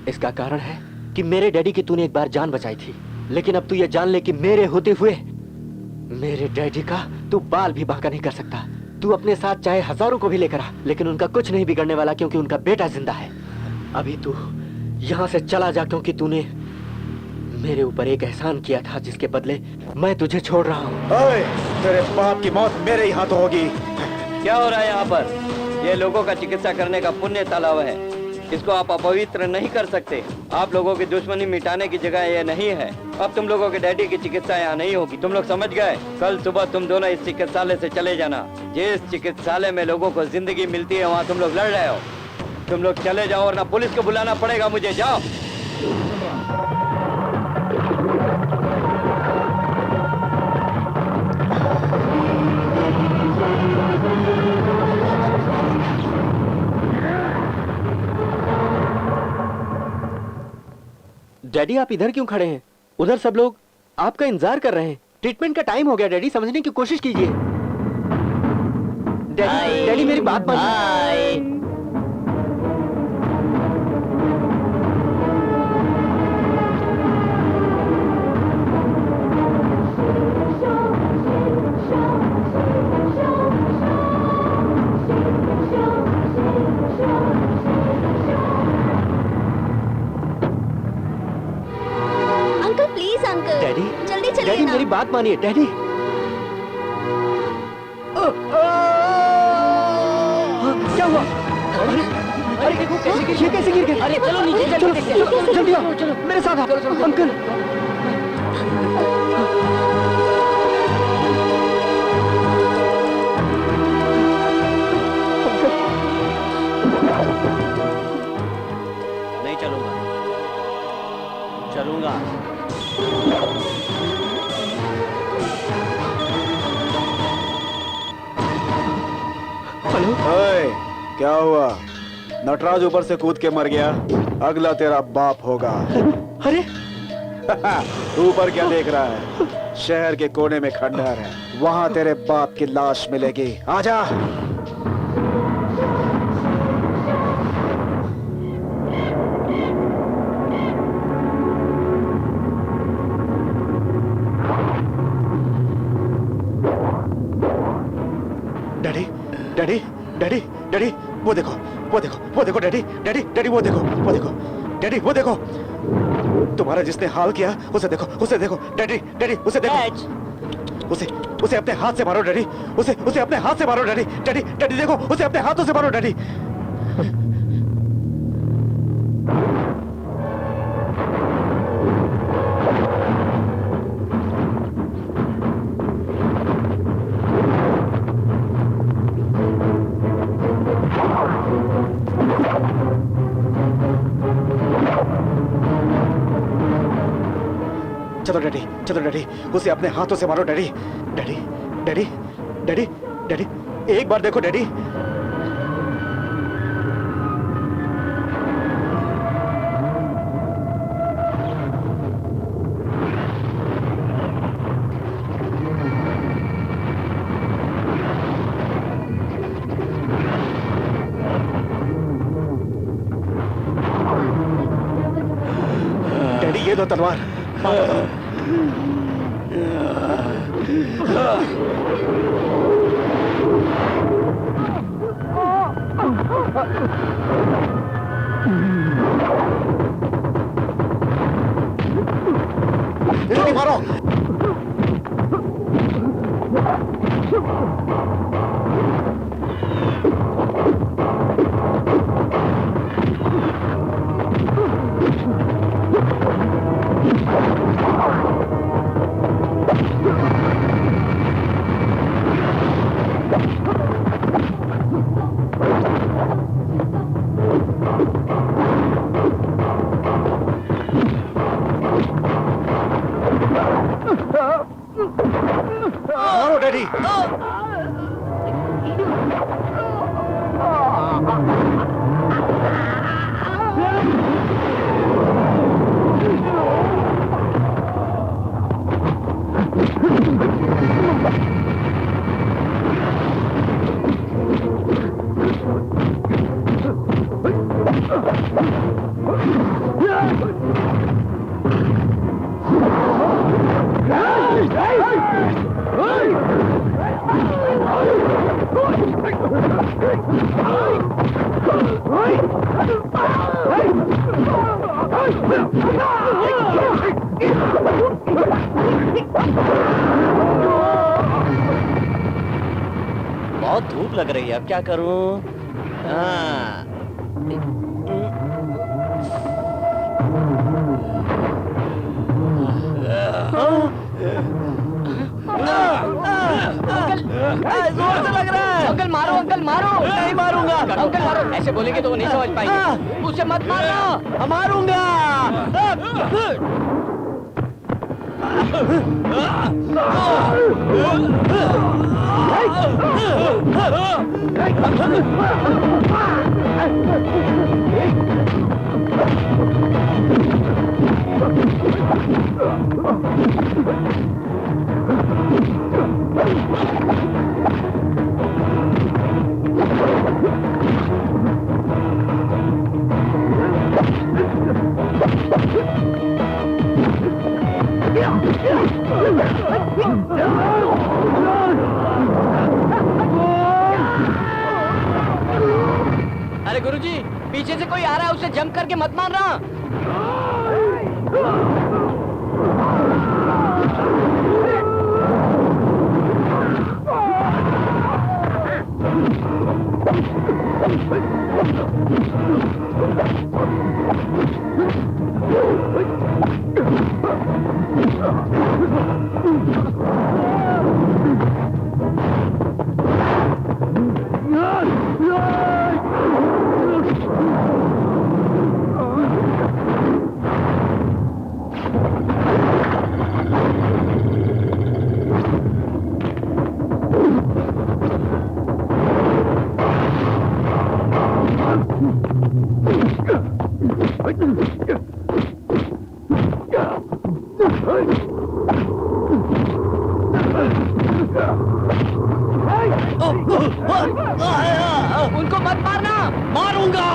इसका कारण है कि मेरे डैडी की तूने एक बार जान बचाई थी, लेकिन अब तू ये जान ले कि मेरे होते हुए मेरे डैडी का तू बाल भी बांका नहीं कर सकता। तू अपने साथ चाहे हजारों को भी लेकर आ, लेकिन उनका कुछ नहीं बिगड़ने वाला, क्योंकि उनका बेटा जिंदा है। अभी तू यहाँ से चला जा, क्योंकि तूने मेरे ऊपर एक एहसान किया था जिसके बदले मैं तुझे छोड़ रहा हूँ। ओए, तेरे बाप की मौत मेरे ही हाथों होगी। क्या हो रहा है यहाँ पर? ये लोगों का चिकित्सा करने का पुण्य तालाब है, इसको आप अपवित्र नहीं कर सकते। आप लोगों की दुश्मनी मिटाने की जगह ये नहीं है। अब तुम लोगों के डैडी की चिकित्सा यहाँ नहीं होगी, तुम लोग समझ गए? कल सुबह तुम दोनों इस चिकित्सालय से चले जाना। जिस चिकित्सालय में लोगों को जिंदगी मिलती है वहाँ तुम लोग लड़ रहे हो। तुम लोग चले जाओ और ना पुलिस को बुलाना पड़ेगा मुझे। जाओ। डैडी आप इधर क्यों खड़े हैं? उधर सब लोग आपका इंतजार कर रहे हैं। ट्रीटमेंट का टाइम हो गया डैडी, समझने की कोशिश कीजिए। डैडी, डैडी मेरी बात मानिए। प्लीज अंकल, डैडी, जल्दी चलिए डैडी ना। मेरी बात मानिए डैडी। क्या हुआ? अरे ये कैसे गिर गए? अरे चलो नीचे चलो चलते हैं। जल्दी आओ, चलो मेरे साथ आओ। अंकल नहीं चलूंगा, चलूंगा। हेलो। ओए, क्या हुआ? नटराज ऊपर से कूद के मर गया, अगला तेरा बाप होगा। अरे ऊपर क्या देख रहा है? शहर के कोने में खंडहर है, वहां तेरे बाप की लाश मिलेगी। आजा। डैडी, डैडी, डैडी, डैडी, वो देखो, वो देखो, वो देखो डैडी, डैडी, डैडी, वो देखो, वो देखो, डैडी, वो देखो। तुम्हारा जिसने हाल किया उसे देखो, उसे देखो डैडी, डैडी, उसे देखो। उसे अपने हाथ से मारो डैडी, उसे अपने हाथ से मारो डैडी, डैडी, डैडी देखो, उसे अपने हाथों से मारो डैडी। चलो डैडी, चलो डैडी, उसे अपने हाथों से मारो daddy, daddy, daddy, daddy, daddy, एक बार देखो डैडी। डैडी ये दो तलवार। जल्दी मारो। बहुत धूप लग रही है, अब क्या करूं? हाँ। जोर से लग रहा है। अंकल मारो, अंकल मारो। नहीं मारूंगा। अंकल मारो। ऐसे बोलेंगे तो वो नहीं समझ पाएंगे। उसे मत मारना। मारूंगा। अरे गुरुजी, पीछे से कोई आ रहा है, उसे जंप करके मत मारना। उनको मत मारना। मारूंगा।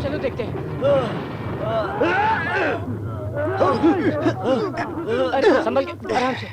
चलो देखते हैं। अरे संभल के, आराम से।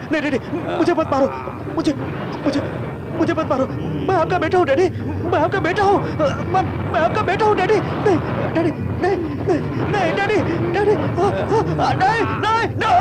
नहीं डैडी, मुझे मत मारो। मुझे मुझे मुझे मत मारो। मैं आपका बेटा हूँ डैडी, मैं आपका बेटा हूँ। मैं आपका बेटा हूँ डैडी। नहीं डैडी, नहीं नहीं नहीं डैडी, डैडी नहीं नहीं नहीं।